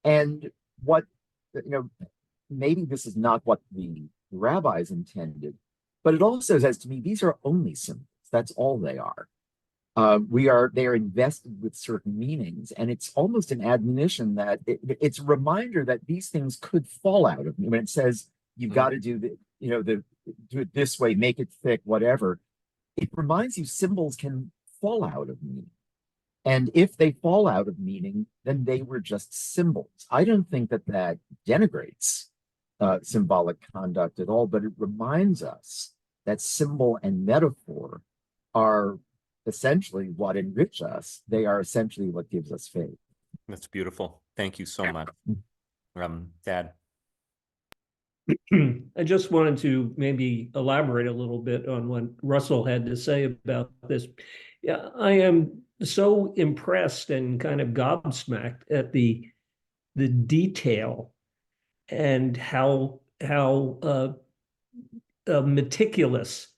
And what, maybe this is not what the rabbis intended, but it also says to me, these are only symbols. That's all they are. They are invested with certain meanings, and it's almost an admonition that it's a reminder that these things could fall out of me. When it says you've got to do do it this way, make it thick, whatever, it reminds you symbols can fall out of meaning. And if they fall out of meaning, then they were just symbols. I don't think that denigrates symbolic conduct at all, but it reminds us that symbol and metaphor are essentially what enrich us. They are essentially what gives us faith. That's beautiful. Thank you so much. Dad. I just wanted to maybe elaborate a little bit on what Russell had to say about this. Yeah, I am so impressed and kind of gobsmacked at the detail and how meticulous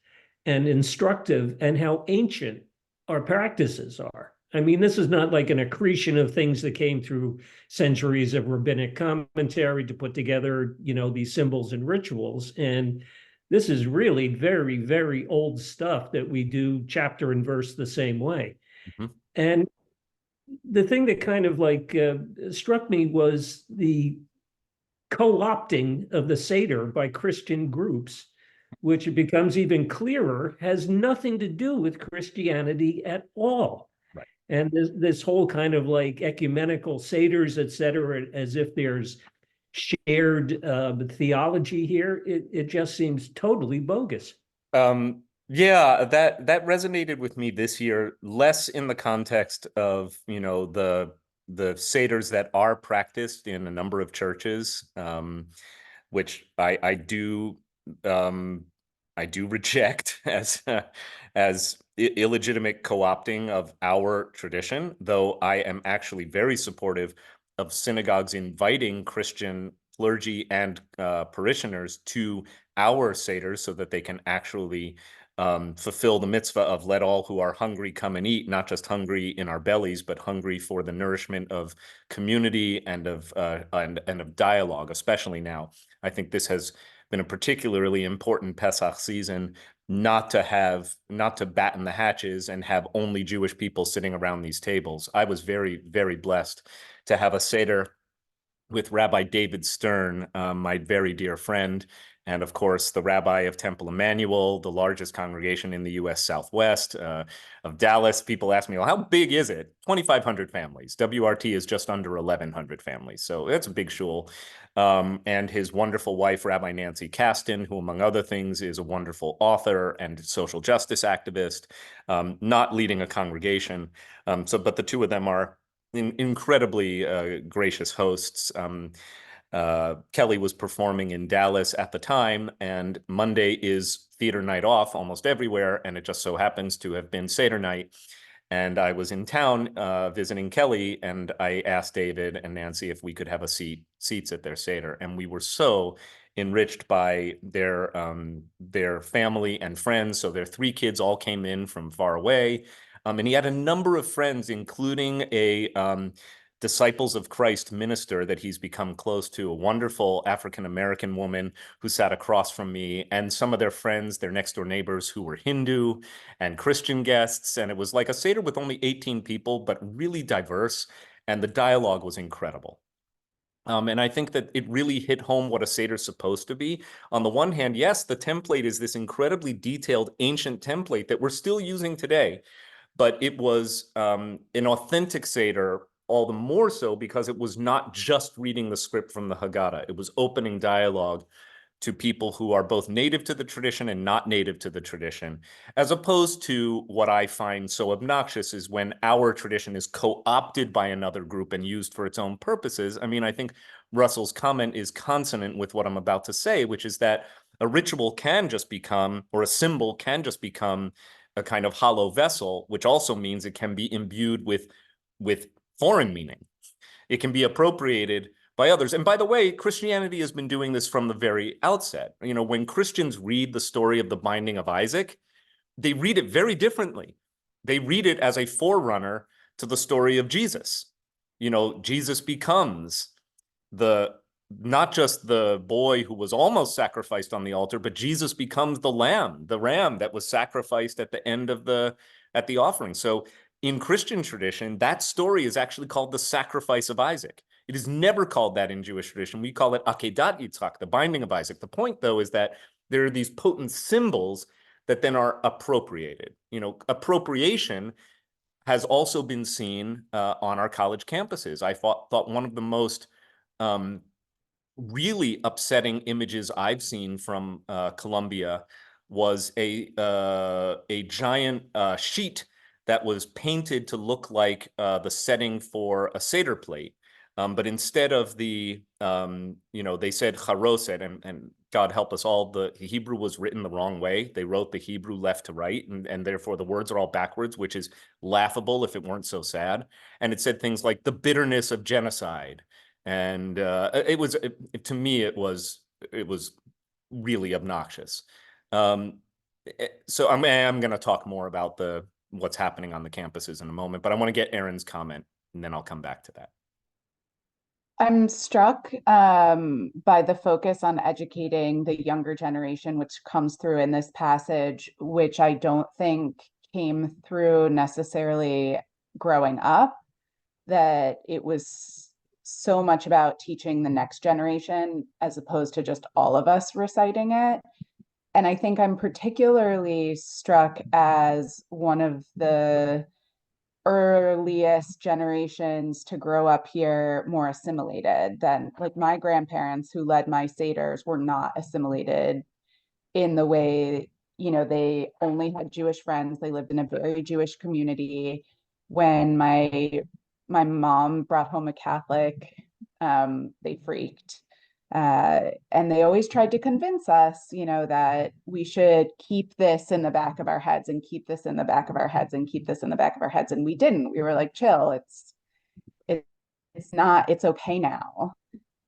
and instructive and how ancient our practices are. I mean, this is not like an accretion of things that came through centuries of rabbinic commentary to put together, these symbols and rituals. And this is really very, very old stuff that we do chapter and verse the same way. Mm-hmm. And the thing that kind of like struck me was the co-opting of the Seder by Christian groups, which it becomes even clearer has nothing to do with Christianity at all. Right. And this whole kind of like ecumenical Seders, et cetera, as if there's shared theology here, it just seems totally bogus. Yeah, that resonated with me this year, less in the context of, the seders that are practiced in a number of churches, which I do reject as illegitimate co-opting of our tradition, though I am actually very supportive of synagogues inviting Christian clergy and parishioners to our seders so that they can actually fulfill the mitzvah of let all who are hungry come and eat, not just hungry in our bellies, but hungry for the nourishment of community and of dialogue, especially now. I think this has been a particularly important Pesach season, not to batten the hatches and have only Jewish people sitting around these tables. I was very, very blessed to have a Seder with Rabbi David Stern, my very dear friend, and of course, the rabbi of Temple Emmanuel, the largest congregation in the U.S. Southwest of Dallas. People ask me, well, how big is it? 2,500 families. WRT is just under 1,100 families. So that's a big shul. And his wonderful wife, Rabbi Nancy Kasten, who, among other things, is a wonderful author and social justice activist, not leading a congregation. But the two of them are incredibly gracious hosts. Kelly was performing in Dallas at the time, and Monday is theater night off almost everywhere, and it just so happens to have been Seder night. And I was in town visiting Kelly, and I asked David and Nancy if we could have seats at their Seder, and we were so enriched by their family and friends. So their 3 kids all came in from far away, and he had a number of friends, including a Disciples of Christ minister that he's become close to, a wonderful African-American woman who sat across from me, and some of their friends, their next door neighbors who were Hindu and Christian guests. And it was like a Seder with only 18 people, but really diverse. And the dialogue was incredible. And I think that it really hit home what a Seder is supposed to be. On the one hand, yes, the template is this incredibly detailed ancient template that we're still using today, but it was an authentic Seder, all the more so because it was not just reading the script from the Haggadah. It was opening dialogue to people who are both native to the tradition and not native to the tradition, as opposed to what I find so obnoxious is when our tradition is co-opted by another group and used for its own purposes. I mean, I think Russell's comment is consonant with what I'm about to say, which is that a ritual can just become, or a symbol can just become, a kind of hollow vessel, which also means it can be imbued with foreign meaning. It can be appropriated by others. And by the way, Christianity has been doing this from the very outset. When Christians read the story of the binding of Isaac, they read it very differently. They read it as a forerunner to the story of Jesus. Jesus becomes not just the boy who was almost sacrificed on the altar, but Jesus becomes the ram that was sacrificed at the end of the offering. So in Christian tradition, that story is actually called the sacrifice of Isaac. It is never called that in Jewish tradition. We call it Akedat Yitzchak, the binding of Isaac. The point, though, is that there are these potent symbols that then are appropriated. Appropriation has also been seen on our college campuses. I thought one of the most really upsetting images I've seen from Columbia was a giant sheet that was painted to look like the setting for a Seder plate. But instead of they said charoset, and God help us all, the Hebrew was written the wrong way. They wrote the Hebrew left to right, and therefore the words are all backwards, which is laughable if it weren't so sad. And it said things like the bitterness of genocide. And to me, it was really obnoxious. So I'm going to talk more about what's happening on the campuses in a moment, but I want to get Erin's comment, and then I'll come back to that. I'm struck by the focus on educating the younger generation, which comes through in this passage, which I don't think came through necessarily growing up. that it was so much about teaching the next generation as opposed to just all of us reciting it. And I think I'm particularly struck as one of the earliest generations to grow up here more assimilated than, like, my grandparents who led my seders were not assimilated in the way, they only had Jewish friends. They lived in a very Jewish community. When my mom brought home a Catholic, they freaked. And they always tried to convince us, that we should keep this in the back of our heads and keep this in the back of our heads and keep this in the back of our heads. And we didn't. We were like, chill, it's okay now.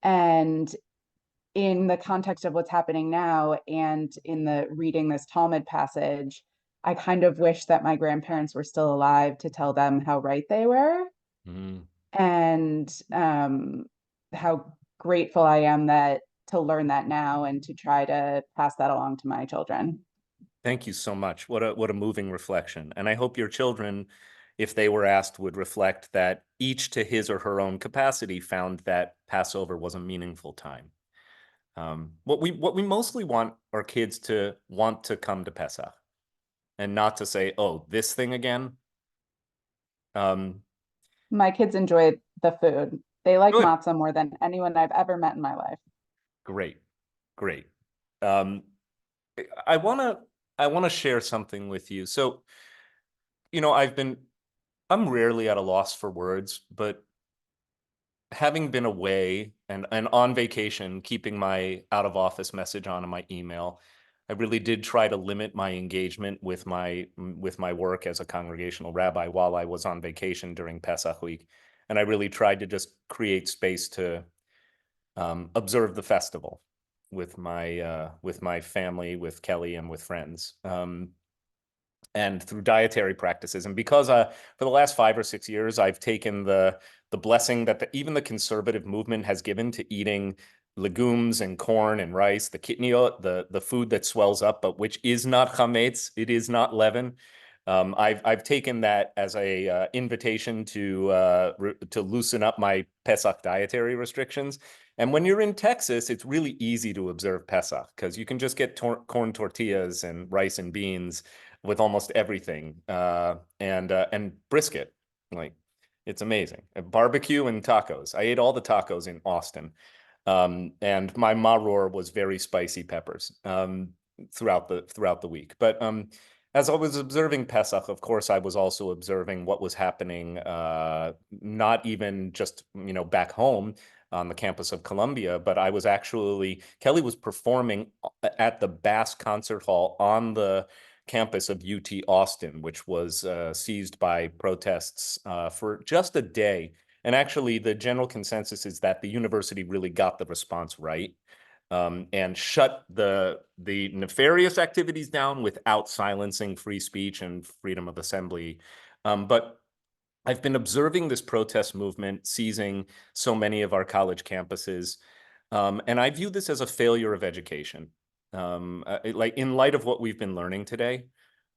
And in the context of what's happening now and in the reading this Talmud passage, I kind of wish that my grandparents were still alive to tell them how right they were. And how grateful I am to learn that now and to try to pass that along to my children. Thank you so much. What a moving reflection. And I hope your children, if they were asked, would reflect that each to his or her own capacity found that Passover was a meaningful time. What we mostly want our kids to want to come to Pesach and not to say, oh, this thing again. My kids enjoy the food. They like Good. matzah more than anyone I've ever met in my life. Great. I want to share something with you. So, I'm rarely at a loss for words, but having been away and on vacation, keeping my out of office message on in my email, I really did try to limit my engagement with my work as a congregational rabbi while I was on vacation during Pesach week. And I really tried to just create space to observe the festival with my family, with Kelly, and with friends. And through dietary practices. And because for the last 5 or 6 years, I've taken the blessing that even the conservative movement has given to eating legumes and corn and rice, the kitniot, the food that swells up, but which is not chametz, it is not leaven. I've taken that as a invitation to loosen up my Pesach dietary restrictions. And when you're in Texas, it's really easy to observe Pesach because you can just get corn tortillas and rice and beans with almost everything, and brisket. Like, it's amazing. Barbecue and tacos. I ate all the tacos in Austin. And my maror was very spicy peppers throughout the week. But as I was observing Pesach, of course, I was also observing what was happening, not even just, back home on the campus of Columbia, but Kelly was performing at the Bass Concert Hall on the campus of UT Austin, which was seized by protests for just a day. And actually, the general consensus is that the university really got the response right, and shut the nefarious activities down without silencing free speech and freedom of assembly. But I've been observing this protest movement seizing so many of our college campuses, and I view this as a failure of education. Like, in light of what we've been learning today,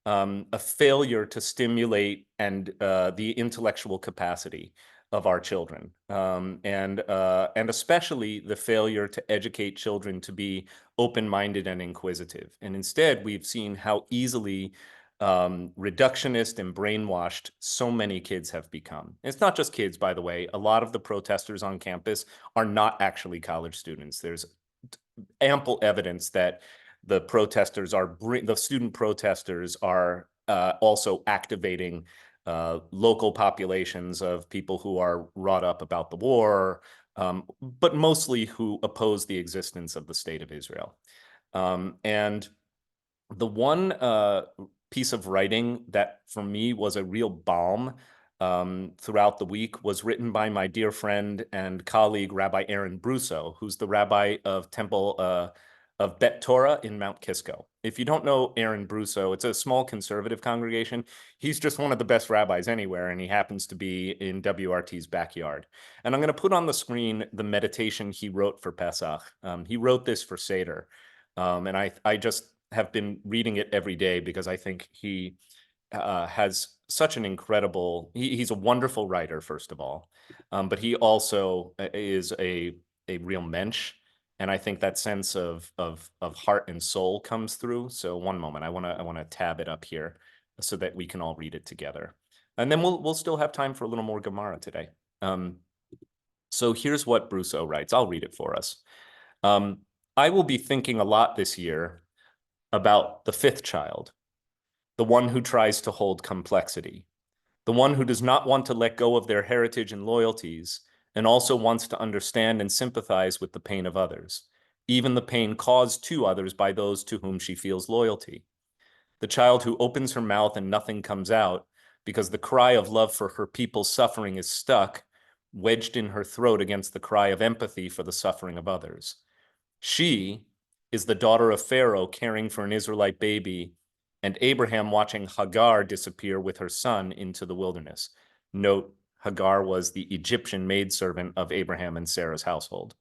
a failure to stimulate and the intellectual capacity of our children, and especially the failure to educate children to be open-minded and inquisitive. And instead, we've seen how easily reductionist and brainwashed so many kids have become. It's not just kids, by the way. A lot of the protesters on campus are not actually college students. There's ample evidence that the student protesters are also activating local populations of people who are wrought up about the war, but mostly who oppose the existence of the state of Israel. And the one piece of writing that for me was a real balm throughout the week was written by my dear friend and colleague, Rabbi Aaron Brusso, who's the rabbi of Temple of Bet Torah in Mount Kisco. If you don't know Aaron Brusso, it's a small conservative congregation. He's just one of the best rabbis anywhere, and he happens to be in WRT's backyard. And I'm going to put on the screen the meditation he wrote for Pesach. He wrote this for Seder, and I just have been reading it every day because I think he has such an incredible, he's a wonderful writer, first of all, but he also is a real mensch. And I think that sense of heart and soul comes through. So one moment, I want to tab it up here so that we can all read it together. And then we'll still have time for a little more Gemara today. So here's what Brousseau writes. I'll read it for us. I will be thinking a lot this year about the fifth child, the one who tries to hold complexity, the one who does not want to let go of their heritage and loyalties, and also wants to understand and sympathize with the pain of others, even the pain caused to others by those to whom she feels loyalty. The child who opens her mouth and nothing comes out because the cry of love for her people's suffering is stuck, wedged in her throat against the cry of empathy for the suffering of others. She is the daughter of Pharaoh caring for an Israelite baby and Abraham watching Hagar disappear with her son into the wilderness. Note, Hagar was the Egyptian maidservant of Abraham and Sarah's household.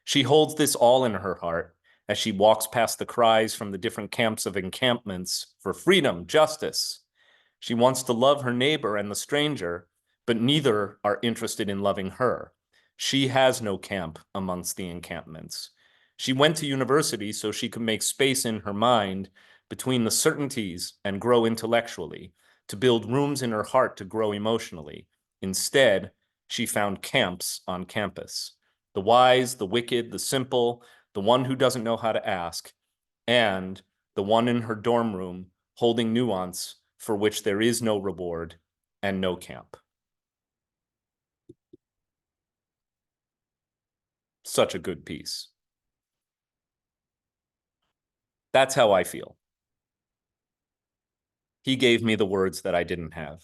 She holds this all in her heart as she walks past the cries from the different camps of encampments for freedom, justice. She wants to love her neighbor and the stranger, but neither are interested in loving her. She has no camp amongst the encampments. She went to university so she could make space in her mind between the certainties and grow intellectually, to build rooms in her heart to grow emotionally. Instead, she found camps on campus. The wise, the wicked, the simple, the one who doesn't know how to ask, and the one in her dorm room holding nuance for which there is no reward and no camp. Such a good piece. That's how I feel. He gave me the words that I didn't have.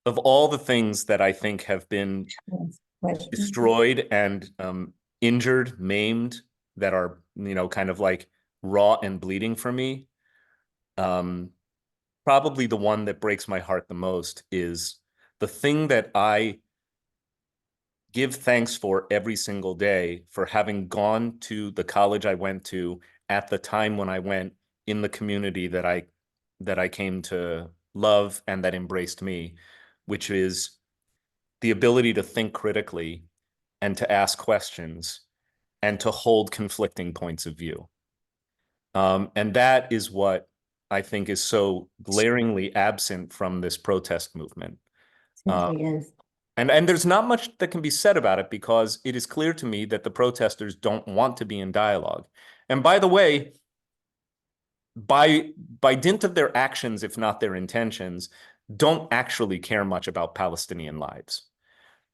Of all the things that I think have been destroyed and injured, maimed, that are, kind of like raw and bleeding for me, probably the one that breaks my heart the most is the thing that I give thanks for every single day, for having gone to the college I went to at the time when I went, in the community that I came to love and that embraced me, which is the ability to think critically and to ask questions and to hold conflicting points of view. And that is what I think is so glaringly absent from this protest movement. And there's not much that can be said about it, because it is clear to me that the protesters don't want to be in dialogue. And by the way, by dint of their actions, if not their intentions, don't actually care much about Palestinian lives.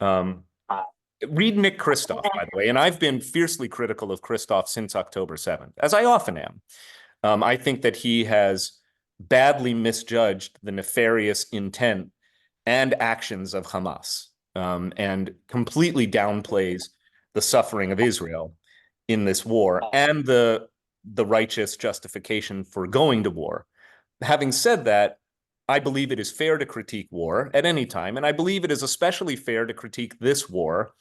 Read Nick Kristof, by the way, and I've been fiercely critical of Kristof since October 7th, as I often am. I think that he has badly misjudged the nefarious intent and actions of Hamas, and completely downplays the suffering of Israel in this war and the righteous justification for going to war. Having said that, I believe it is fair to critique war at any time, and I believe it is especially fair to critique this war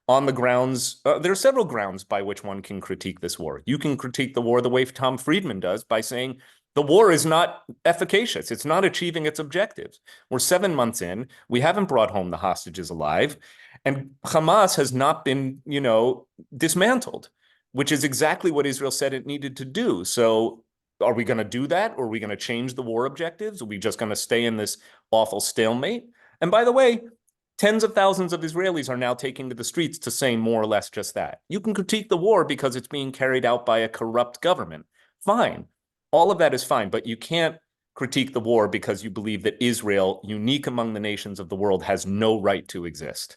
on the grounds, there are several grounds by which one can critique this war. You can critique the war the way Tom Friedman does, by saying the war is not efficacious. It's not achieving its objectives. We're 7 months in. We haven't brought home the hostages alive. And Hamas has not been, dismantled, which is exactly what Israel said it needed to do. So are we going to do that? Or are we going to change the war objectives? Are we just going to stay in this awful stalemate? And by the way, tens of thousands of Israelis are now taking to the streets to say more or less just that. You can critique the war because it's being carried out by a corrupt government. Fine. All of that is fine, but you can't critique the war because you believe that Israel, unique among the nations of the world, has no right to exist.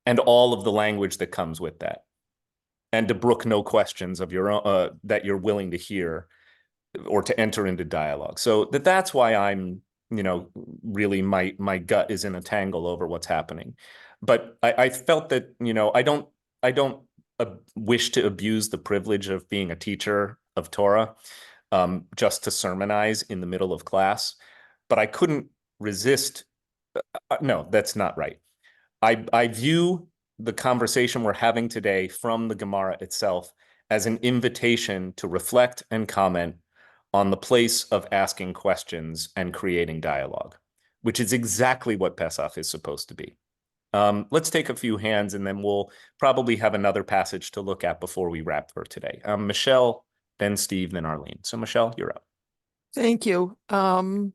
And all of the language that comes with that. And to brook no questions of your own, that you're willing to hear or to enter into dialogue. So that's why I'm, really my gut is in a tangle over what's happening. But I felt that, I don't wish to abuse the privilege of being a teacher of Torah just to sermonize in the middle of class. But I couldn't resist. No, that's not right. I view the conversation we're having today from the Gemara itself as an invitation to reflect and comment on the place of asking questions and creating dialogue, which is exactly what Pesach is supposed to be. Let's take a few hands, and then we'll probably have another passage to look at before we wrap for today. Michelle, then Steve, then Arlene. So Michelle, you're up. Thank you. Someone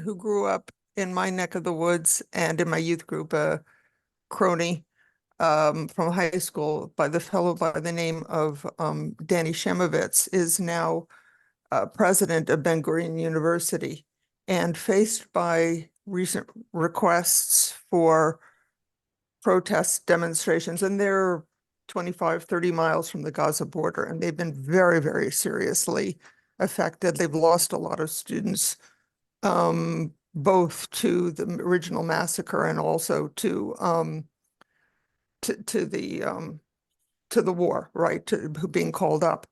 who grew up in my neck of the woods and in my youth group, a crony from high school by the fellow by the name of Danny Shemovitz, is now president of Ben Gurion University, and faced by recent requests for protest demonstrations, and they're 25, 30 miles from the Gaza border, and they've been very, very seriously affected. They've lost a lot of students, both to the original massacre and also to the war, right, to being called up.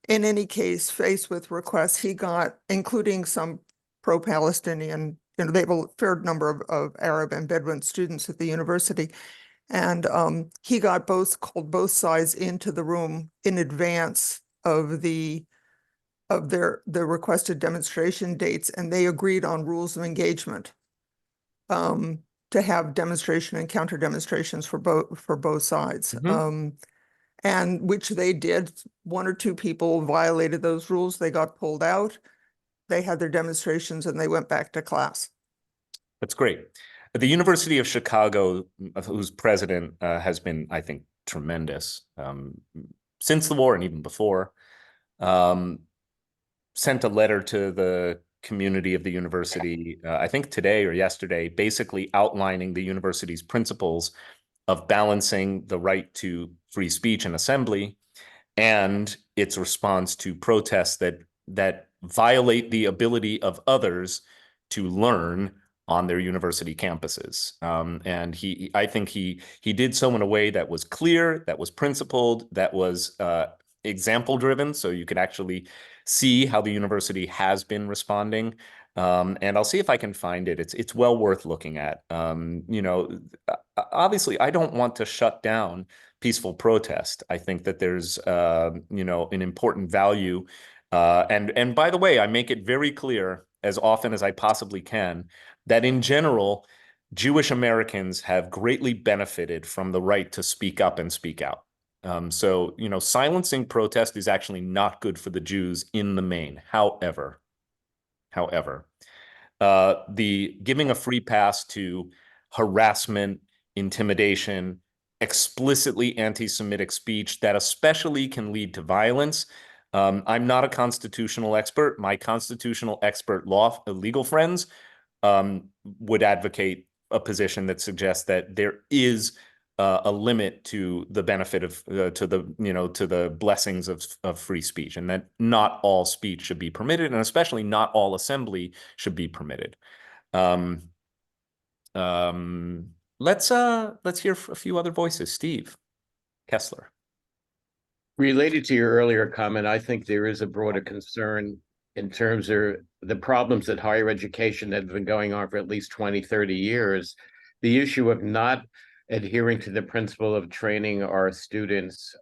In any case, faced with requests, he got, including some pro-Palestinian, they have a fair number of Arab and Bedouin students at the university, and he got called both sides into the room in advance of the requested demonstration dates, and they agreed on rules of engagement to have demonstration and counter demonstrations for both sides. And which they did. One or two people violated those rules. They got pulled out. They had their demonstrations and they went back to class. That's great. The University of Chicago, whose president has been, I think, tremendous since the war and even before, sent a letter to the community of the university, I think today or yesterday, basically outlining the university's principles of balancing the right to free speech and assembly and its response to protests that violate the ability of others to learn on their university campuses. And I think he did so in a way that was clear, that was principled, that was example driven, so you could actually see how the university has been responding. And I'll see if I can find it. It's well worth looking at. Obviously, I don't want to shut down peaceful protest. I think that there's an important value. And by the way, I make it very clear as often as I possibly can that in general, Jewish Americans have greatly benefited from the right to speak up and speak out. So silencing protest is actually not good for the Jews in the main. However, the giving a free pass to harassment, intimidation, explicitly anti-Semitic speech that especially can lead to violence. I'm not a constitutional expert. My constitutional expert legal friends would advocate a position that suggests that there is a limit to the benefit of to the blessings of free speech, and that not all speech should be permitted, and especially not all assembly should be permitted. Let's hear a few other voices. Steve Kessler. Related to your earlier comment, I think there is a broader concern in terms of the problems that higher education that have been going on for at least 20, 30 years. The issue of not adhering to the principle of training our students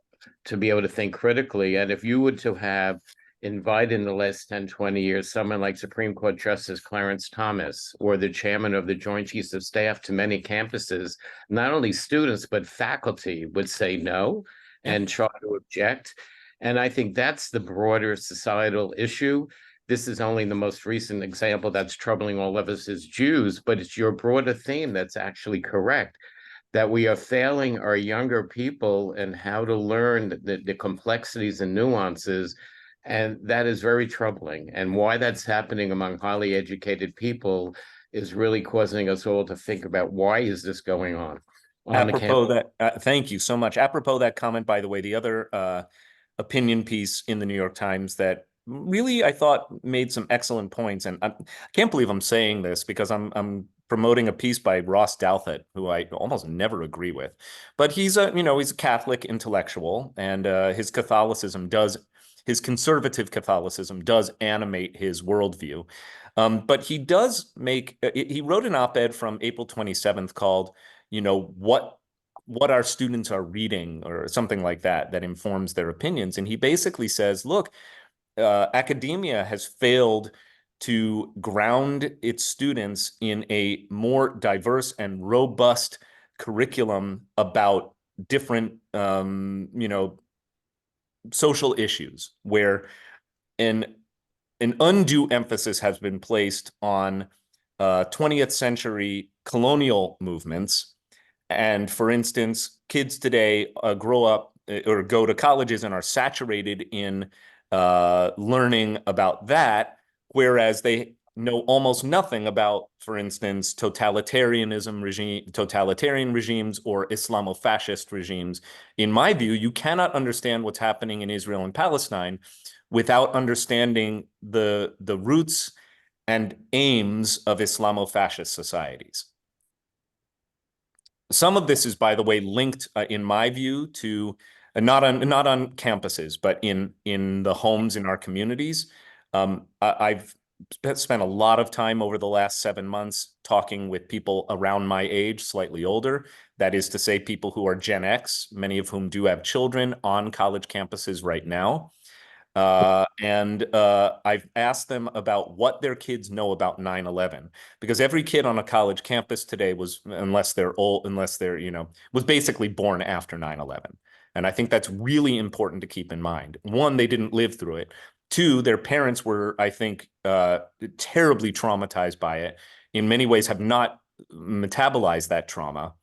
to be able to think critically. And if you were to have invited in the last 10, 20 years, someone like Supreme Court Justice Clarence Thomas or the chairman of the Joint Chiefs of Staff to many campuses, not only students, but faculty would say no and try to object. And I think that's the broader societal issue. This is only the most recent example that's troubling all of us as Jews, but it's your broader theme that's actually correct, that we are failing our younger people in how to learn the complexities and nuances. And that is very troubling. And why that's happening among highly educated people is really causing us all to think about, why is this going on? Apropos that, thank you so much. Apropos that comment, by the way, the other opinion piece in the New York Times that really I thought made some excellent points, and I can't believe I'm saying this because I'm promoting a piece by Ross Douthat, who I almost never agree with, but he's a Catholic intellectual, and his conservative Catholicism does animate his worldview. But he wrote an op-ed from April 27th called, what what our students are reading or something like that that informs their opinions. And he basically says, look, academia has failed to ground its students in a more diverse and robust curriculum about different, social issues, where an undue emphasis has been placed on 20th century colonial movements. And for instance, kids today grow up or go to colleges and are saturated in learning about that, whereas they know almost nothing about, for instance, totalitarian regimes or Islamo-fascist regimes. In my view, you cannot understand what's happening in Israel and Palestine without understanding the roots and aims of Islamo-fascist societies. Some of this is, by the way, linked, in my view, to not on campuses, but in the homes in our communities. I've spent a lot of time over the last 7 months talking with people around my age, slightly older. That is to say, people who are Gen X, many of whom do have children on college campuses right now. And I've asked them about what their kids know about 9/11, because every kid on a college campus today was, unless they're, was basically born after 9/11. And I think that's really important to keep in mind. One, they didn't live through it. Two, their parents were, I think, terribly traumatized by it. In many ways, have not metabolized that trauma,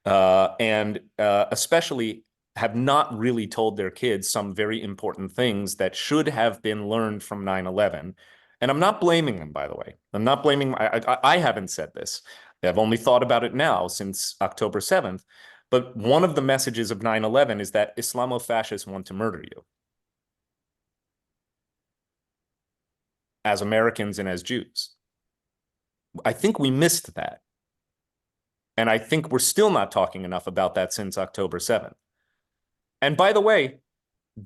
and especially have not really told their kids some very important things that should have been learned from 9/11. And I'm not blaming them, by the way. I'm not blaming, I haven't said this. I've only thought about it now since October 7th. But one of the messages of 9/11 is that Islamo-fascists want to murder you as Americans and as Jews. I think we missed that. And I think we're still not talking enough about that since October 7th. And by the way,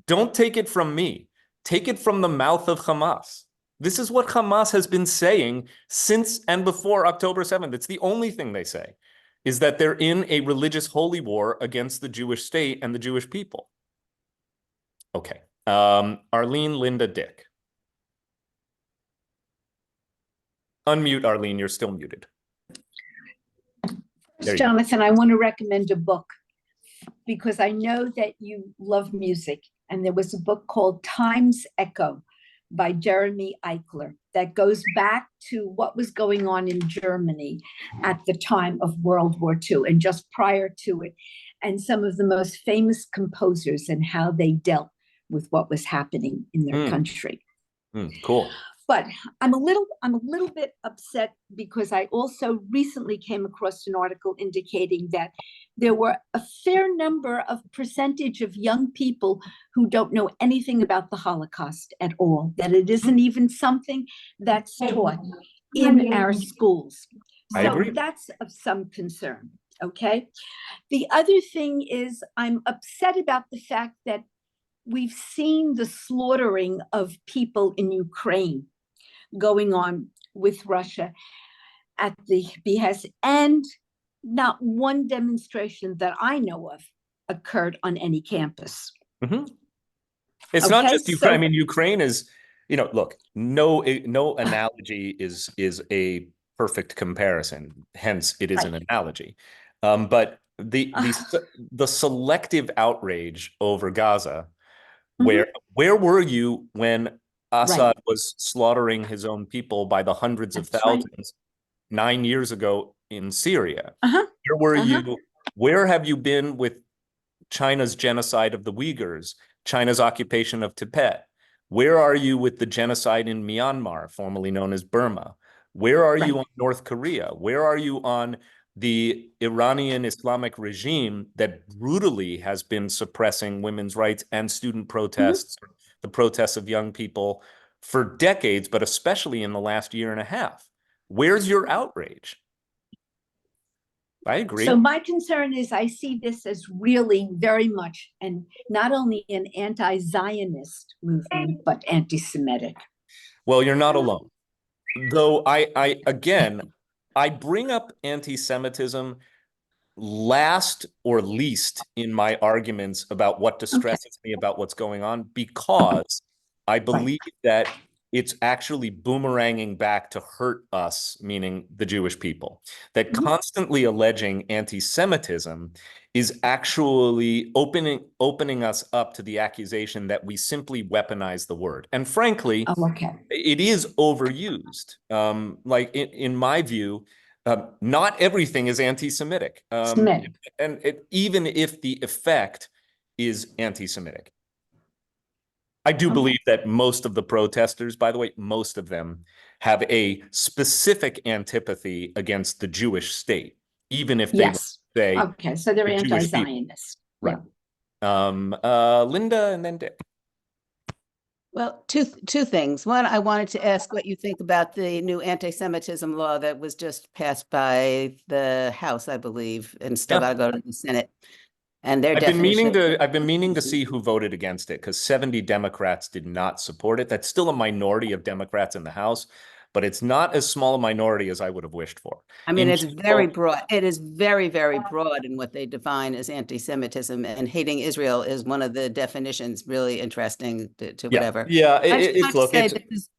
don't take it from me. Take it from the mouth of Hamas. This is what Hamas has been saying since and before October 7th. It's the only thing they say, is that they're in a religious holy war against the Jewish state and the Jewish people. Okay. Arlene, Linda, Dick. Unmute, Arlene. You're still muted. Jonathan, I want to recommend a book because I know that you love music. And there was a book called Time's Echo by Jeremy Eichler that goes back to what was going on in Germany at the time of World War II and just prior to it, and some of the most famous composers and how they dealt with what was happening in their country. Cool. But I'm a little bit upset because I also recently came across an article indicating that there were a fair number of percentage of young people who don't know anything about the Holocaust at all, that it isn't even something that's taught in our schools. I agree. So that's of some concern, okay? The other thing is I'm upset about the fact that we've seen the slaughtering of people in Ukraine going on with Russia at the behest, and not one demonstration that I know of occurred on any campus. It's not Okay, just Ukraine. so- I mean, Ukraine is, look, no analogy is a perfect comparison. Hence, it is an analogy. But the selective outrage over Gaza, where were you when Assad was slaughtering his own people by the hundreds of thousands 9 years ago in Syria? Where were you? Where have you been with China's genocide of the Uyghurs, China's occupation of Tibet? Where are you with the genocide in Myanmar, formerly known as Burma? Where are you on North Korea? Where are you on the Iranian Islamic regime that brutally has been suppressing women's rights and student protests, the protests of young people for decades, but especially in the last year and a half? Where's your outrage? I agree. So my concern is I see this as really very much, and not only an anti-Zionist movement, but anti-Semitic. Well, you're not alone. Though I bring up anti-Semitism last or least in my arguments about what distresses me about what's going on, because I believe that it's actually boomeranging back to hurt us, meaning the Jewish people. That constantly alleging anti-Semitism is actually opening us up to the accusation that we simply weaponize the word. And frankly, it is overused. Like in my view, not everything is anti-Semitic. Even if the effect is anti-Semitic. I do believe that most of the protesters, by the way, most of them have a specific antipathy against the Jewish state, even if they say, okay, so they're the Jewish people. anti-Zionist. Right. Linda and then Dick. Well, two things. One, I wanted to ask what you think about the new anti-Semitism law that was just passed by the House, I believe, and still got to go to the Senate. And their definition. I've been meaning to see who voted against it, because 70 Democrats did not support it. That's still a minority of Democrats in the House, but it's not as small a minority as I would have wished for. I mean, it's very broad. It is very, very broad in what they define as anti-Semitism, and hating Israel is one of the definitions. Really interesting to whatever. Yeah, it's politics.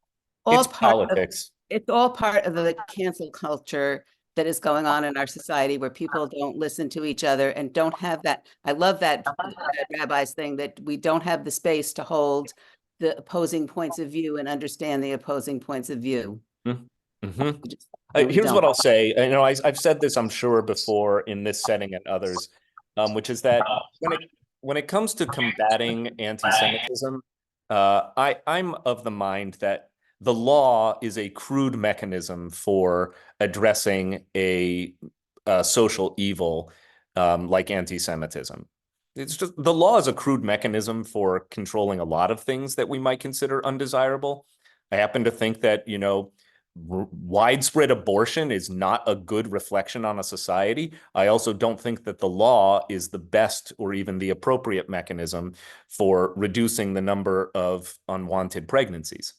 It's all part of the cancel culture that is going on in our society, where people don't listen to each other and don't have that. I love that Rabbi's thing, that we don't have the space to hold the opposing points of view and understand the opposing points of view. Here's what I'll say. I've said this, I'm sure, before in this setting and others, which is that when it comes to combating anti-Semitism, I'm of the mind that the law is a crude mechanism for addressing a social evil like anti-Semitism. It's just, the law is a crude mechanism for controlling a lot of things that we might consider undesirable. I happen to think that, widespread abortion is not a good reflection on a society. I also don't think that the law is the best or even the appropriate mechanism for reducing the number of unwanted pregnancies.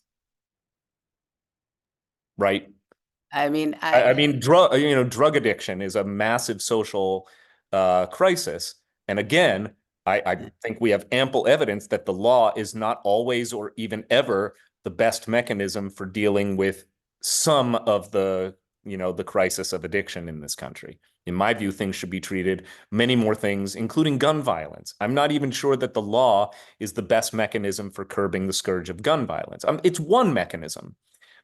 Right. I mean, drug addiction is a massive social crisis. And again, I think we have ample evidence that the law is not always or even ever the best mechanism for dealing with some of the crisis of addiction in this country. In my view, things should be treated, many more things, including gun violence. I'm not even sure that the law is the best mechanism for curbing the scourge of gun violence. It's one mechanism,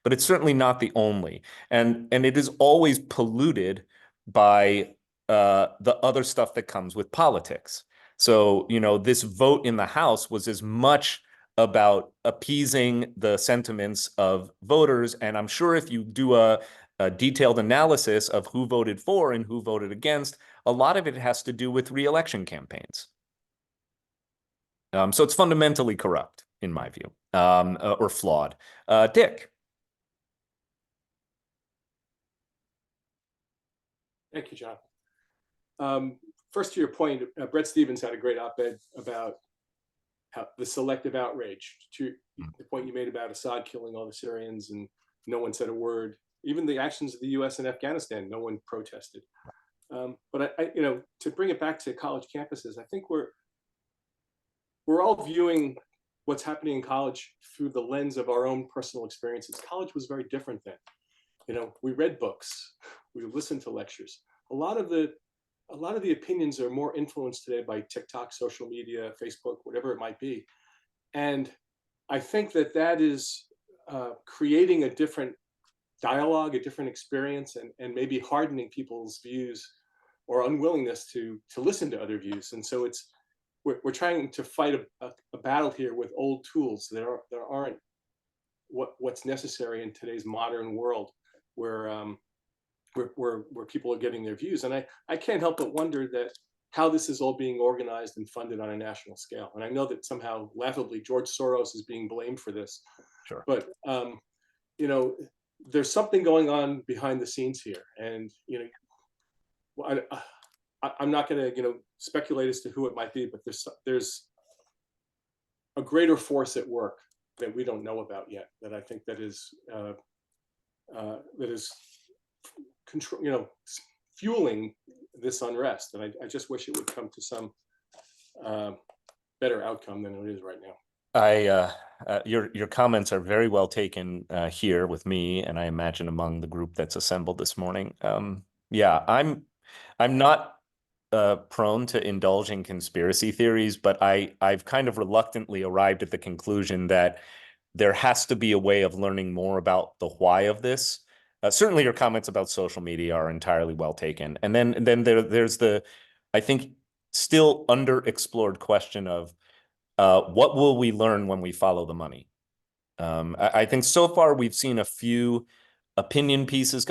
but it's certainly not the only. And it is always polluted by the other stuff that comes with politics. So, this vote in the House was as much about appeasing the sentiments of voters. And I'm sure if you do a detailed analysis of who voted for and who voted against, a lot of it has to do with re-election campaigns. So it's fundamentally corrupt, in my view, or flawed. Dick. Thank you, John. First, to your point, Bret Stephens had a great op-ed about how the selective outrage, to the point you made about Assad killing all the Syrians and no one said a word. Even the actions of the U.S. in Afghanistan, no one protested. But to bring it back to college campuses, I think we're all viewing what's happening in college through the lens of our own personal experiences. College was very different then. We read books, we listened to lectures. A lot of the opinions are more influenced today by TikTok, social media, Facebook, whatever it might be. And I think that is creating a different dialogue, a different experience, and maybe hardening people's views or unwillingness to listen to other views. And so we're trying to fight a battle here with old tools that aren't what's necessary in today's modern world, where people are getting their views. And I can't help but wonder that how this is all being organized and funded on a national scale. And I know that somehow, laughably, George Soros is being blamed for this. Sure. But there's something going on behind the scenes here, and I'm not going to speculate as to who it might be, but there's a greater force at work that we don't know about yet. That I think that is control, fueling this unrest. And I just wish it would come to some better outcome than it is right now. Your comments are very well taken here with me, and I imagine among the group that's assembled this morning. Yeah, I'm not prone to indulging conspiracy theories, but I've kind of reluctantly arrived at the conclusion that there has to be a way of learning more about the why of this. Certainly, your comments about social media are entirely well taken, and then there's the, I think, still underexplored question of what will we learn when we follow the money? I think so far we've seen a few opinion pieces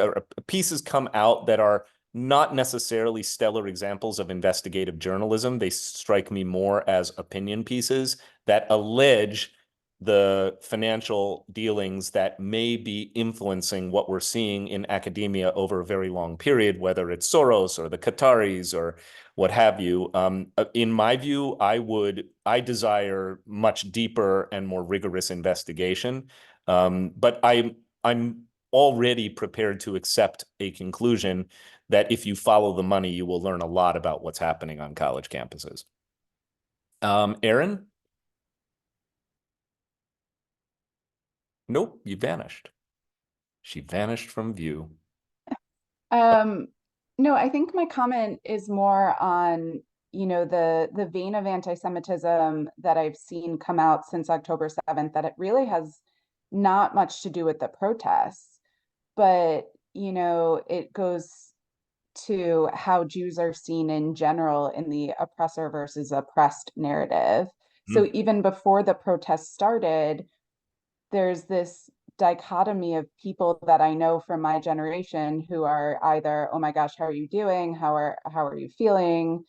come out that are not necessarily stellar examples of investigative journalism. They strike me more as opinion pieces that allege the financial dealings that may be influencing what we're seeing in academia over a very long period, whether it's Soros or the Qataris or what have you. In my view, I desire much deeper and more rigorous investigation. But I'm already prepared to accept a conclusion that if you follow the money, you will learn a lot about what's happening on college campuses. Aaron? Nope, you vanished. She vanished from view. No, I think my comment is more on, the vein of anti-Semitism that I've seen come out since October 7th, that it really has not much to do with the protests, but, it goes to how Jews are seen in general in the oppressor versus oppressed narrative. So even before the protests started, there's this dichotomy of people that I know from my generation who are either, oh my gosh, how are you doing? How are you feeling?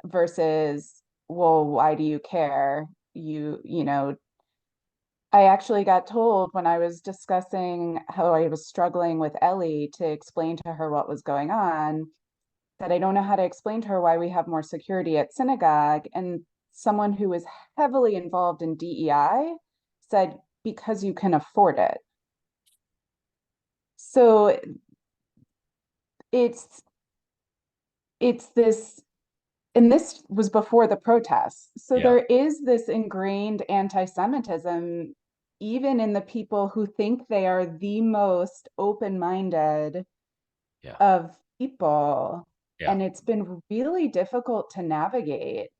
Versus, well, why do you care? I actually got told when I was discussing how I was struggling with Ellie to explain to her what was going on, that I don't know how to explain to her why we have more security at synagogue. And someone who is heavily involved in DEI said, because you can afford it. So it's this, and this was before the protests. So Yeah. there is this ingrained anti-Semitism, even in the people who think they are the most open-minded of people. Yeah. And it's been really difficult to navigate.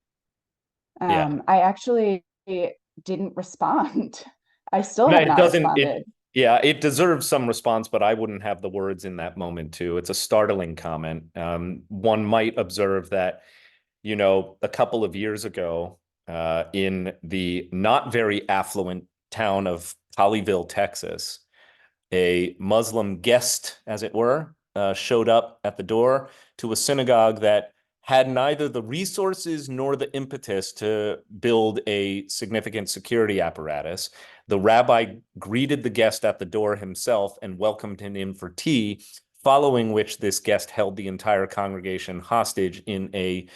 Yeah. I actually didn't respond. I still have not responded. It deserves some response, but I wouldn't have the words in that moment too. It's a startling comment. One might observe that, a couple of years ago, in the not very affluent town of Colleyville, Texas, a Muslim guest, as it were, showed up at the door to a synagogue that had neither the resources nor the impetus to build a significant security apparatus. The rabbi greeted the guest at the door himself and welcomed him in for tea, following which this guest held the entire congregation hostage in a,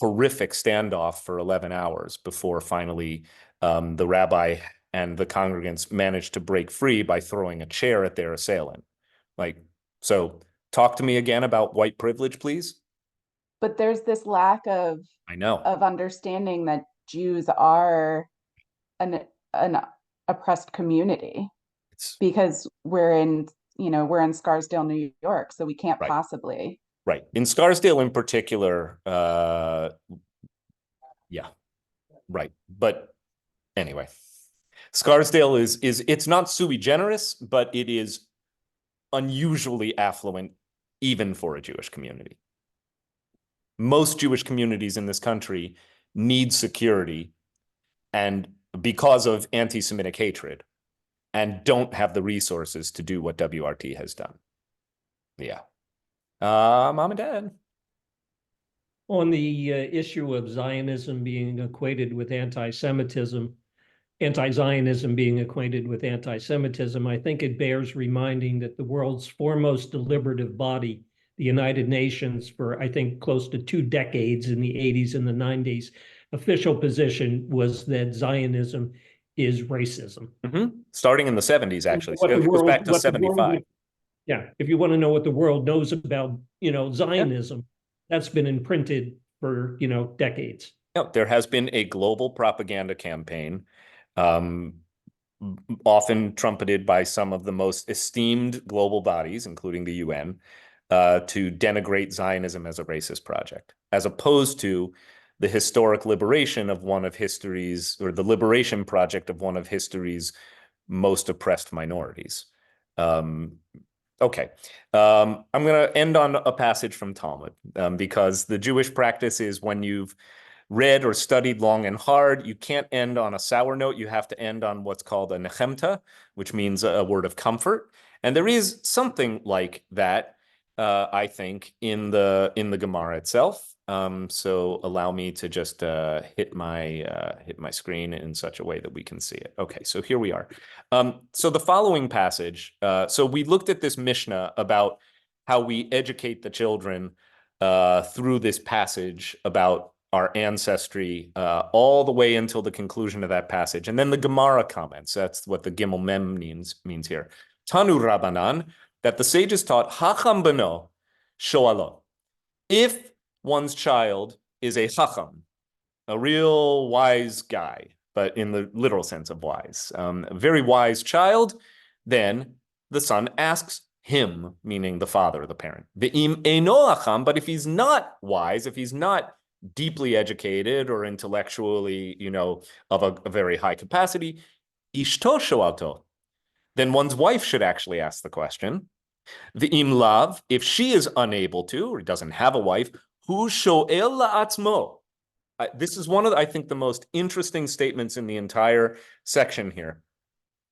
horrific standoff for 11 hours before finally the rabbi and the congregants managed to break free by throwing a chair at their assailant. So talk to me again about white privilege, please. But there's this lack of understanding that Jews are an oppressed community, because we're in Scarsdale, New York, so we can't possibly. Right. In Scarsdale in particular, yeah, right. But anyway, Scarsdale is it's not sui generis, but it is unusually affluent even for a Jewish community. Most Jewish communities in this country need security, and because of anti-Semitic hatred, and don't have the resources to do what WRT has done. Yeah. Mom and Dad. On the issue of Zionism being equated with anti-Semitism, anti-Zionism being equated with anti-Semitism, I think it bears reminding that the world's foremost deliberative body, the United Nations, for I think close to 2 decades in the 80s and the 90s, official position was that Zionism is racism. Starting in the 70s, actually. So it goes back to 75. Yeah, if you want to know what the world knows about, Zionism, that's been imprinted for, decades. No, there has been a global propaganda campaign, often trumpeted by some of the most esteemed global bodies, including the UN, to denigrate Zionism as a racist project, as opposed to the historic liberation of one of history's, or the liberation project of one of history's most oppressed minorities. Okay, I'm going to end on a passage from Talmud, because the Jewish practice is when you've read or studied long and hard, you can't end on a sour note. You have to end on what's called a nechemta, which means a word of comfort. And there is something like that, I think, in the Gemara itself. So allow me to just hit my screen in such a way that we can see it. Okay, so here we are. So the following passage. So we looked at this Mishnah about how we educate the children through this passage about our ancestry, all the way until the conclusion of that passage. And then the Gemara comments. That's what the Gimel Mem means here. Tanu Rabbanan, that the sages taught, Hacham beno shoalo. If one's child is a Chacham, a real wise guy, but in the literal sense of wise, a very wise child, then the son asks him, meaning the father, the parent. Ve'im eino Chacham, but if he's not wise, if he's not deeply educated or intellectually, of a very high capacity, ishto shoalto, then one's wife should actually ask the question. Ve'im lav, if she is unable to, or doesn't have a wife, hu shoel la'atzmo. This is one of, I think, the most interesting statements in the entire section here.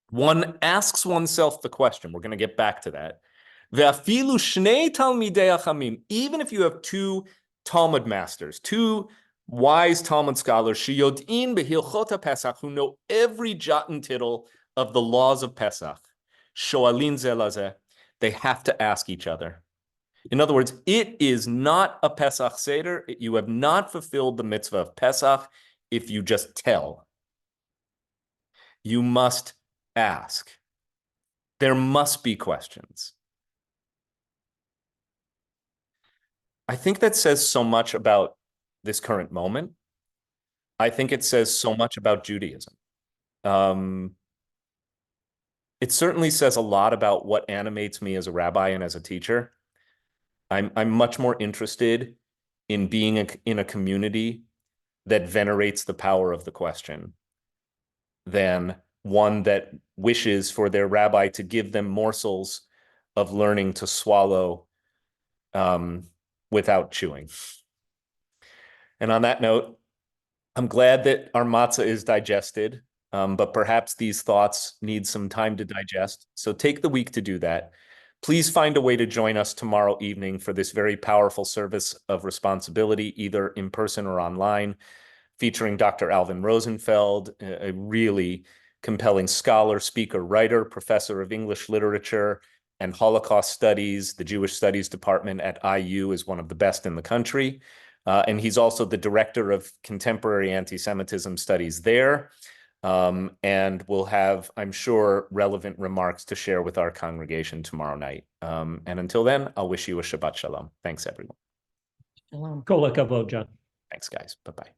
One asks oneself the question, we're going to get back to that. Ve'afilu shnei talmidei hachamim, even if you have two Talmud masters, two wise Talmud scholars, sheyodin behilchot Pesach, who know every jot and tittle of the laws of Pesach, shoalin ze lazeh, they have to ask each other. In other words, it is not a Pesach Seder. You have not fulfilled the mitzvah of Pesach if you just tell. You must ask. There must be questions. I think that says so much about this current moment. I think it says so much about Judaism. It certainly says a lot about what animates me as a rabbi and as a teacher. I'm much more interested in being in a community that venerates the power of the question than one that wishes for their rabbi to give them morsels of learning to swallow without chewing. And on that note, I'm glad that our matzah is digested, but perhaps these thoughts need some time to digest. So take the week to do that. Please find a way to join us tomorrow evening for this very powerful service of responsibility, either in person or online, featuring Dr. Alvin Rosenfeld, a really compelling scholar, speaker, writer, professor of English literature and Holocaust studies. The Jewish Studies Department at IU is one of the best in the country. And he's also the director of contemporary anti-Semitism studies there. And we'll have, I'm sure, relevant remarks to share with our congregation tomorrow night. And until then, I'll wish you a Shabbat Shalom. Thanks, everyone. Shalom. Kol hakavod, John. Thanks, guys. Bye-bye.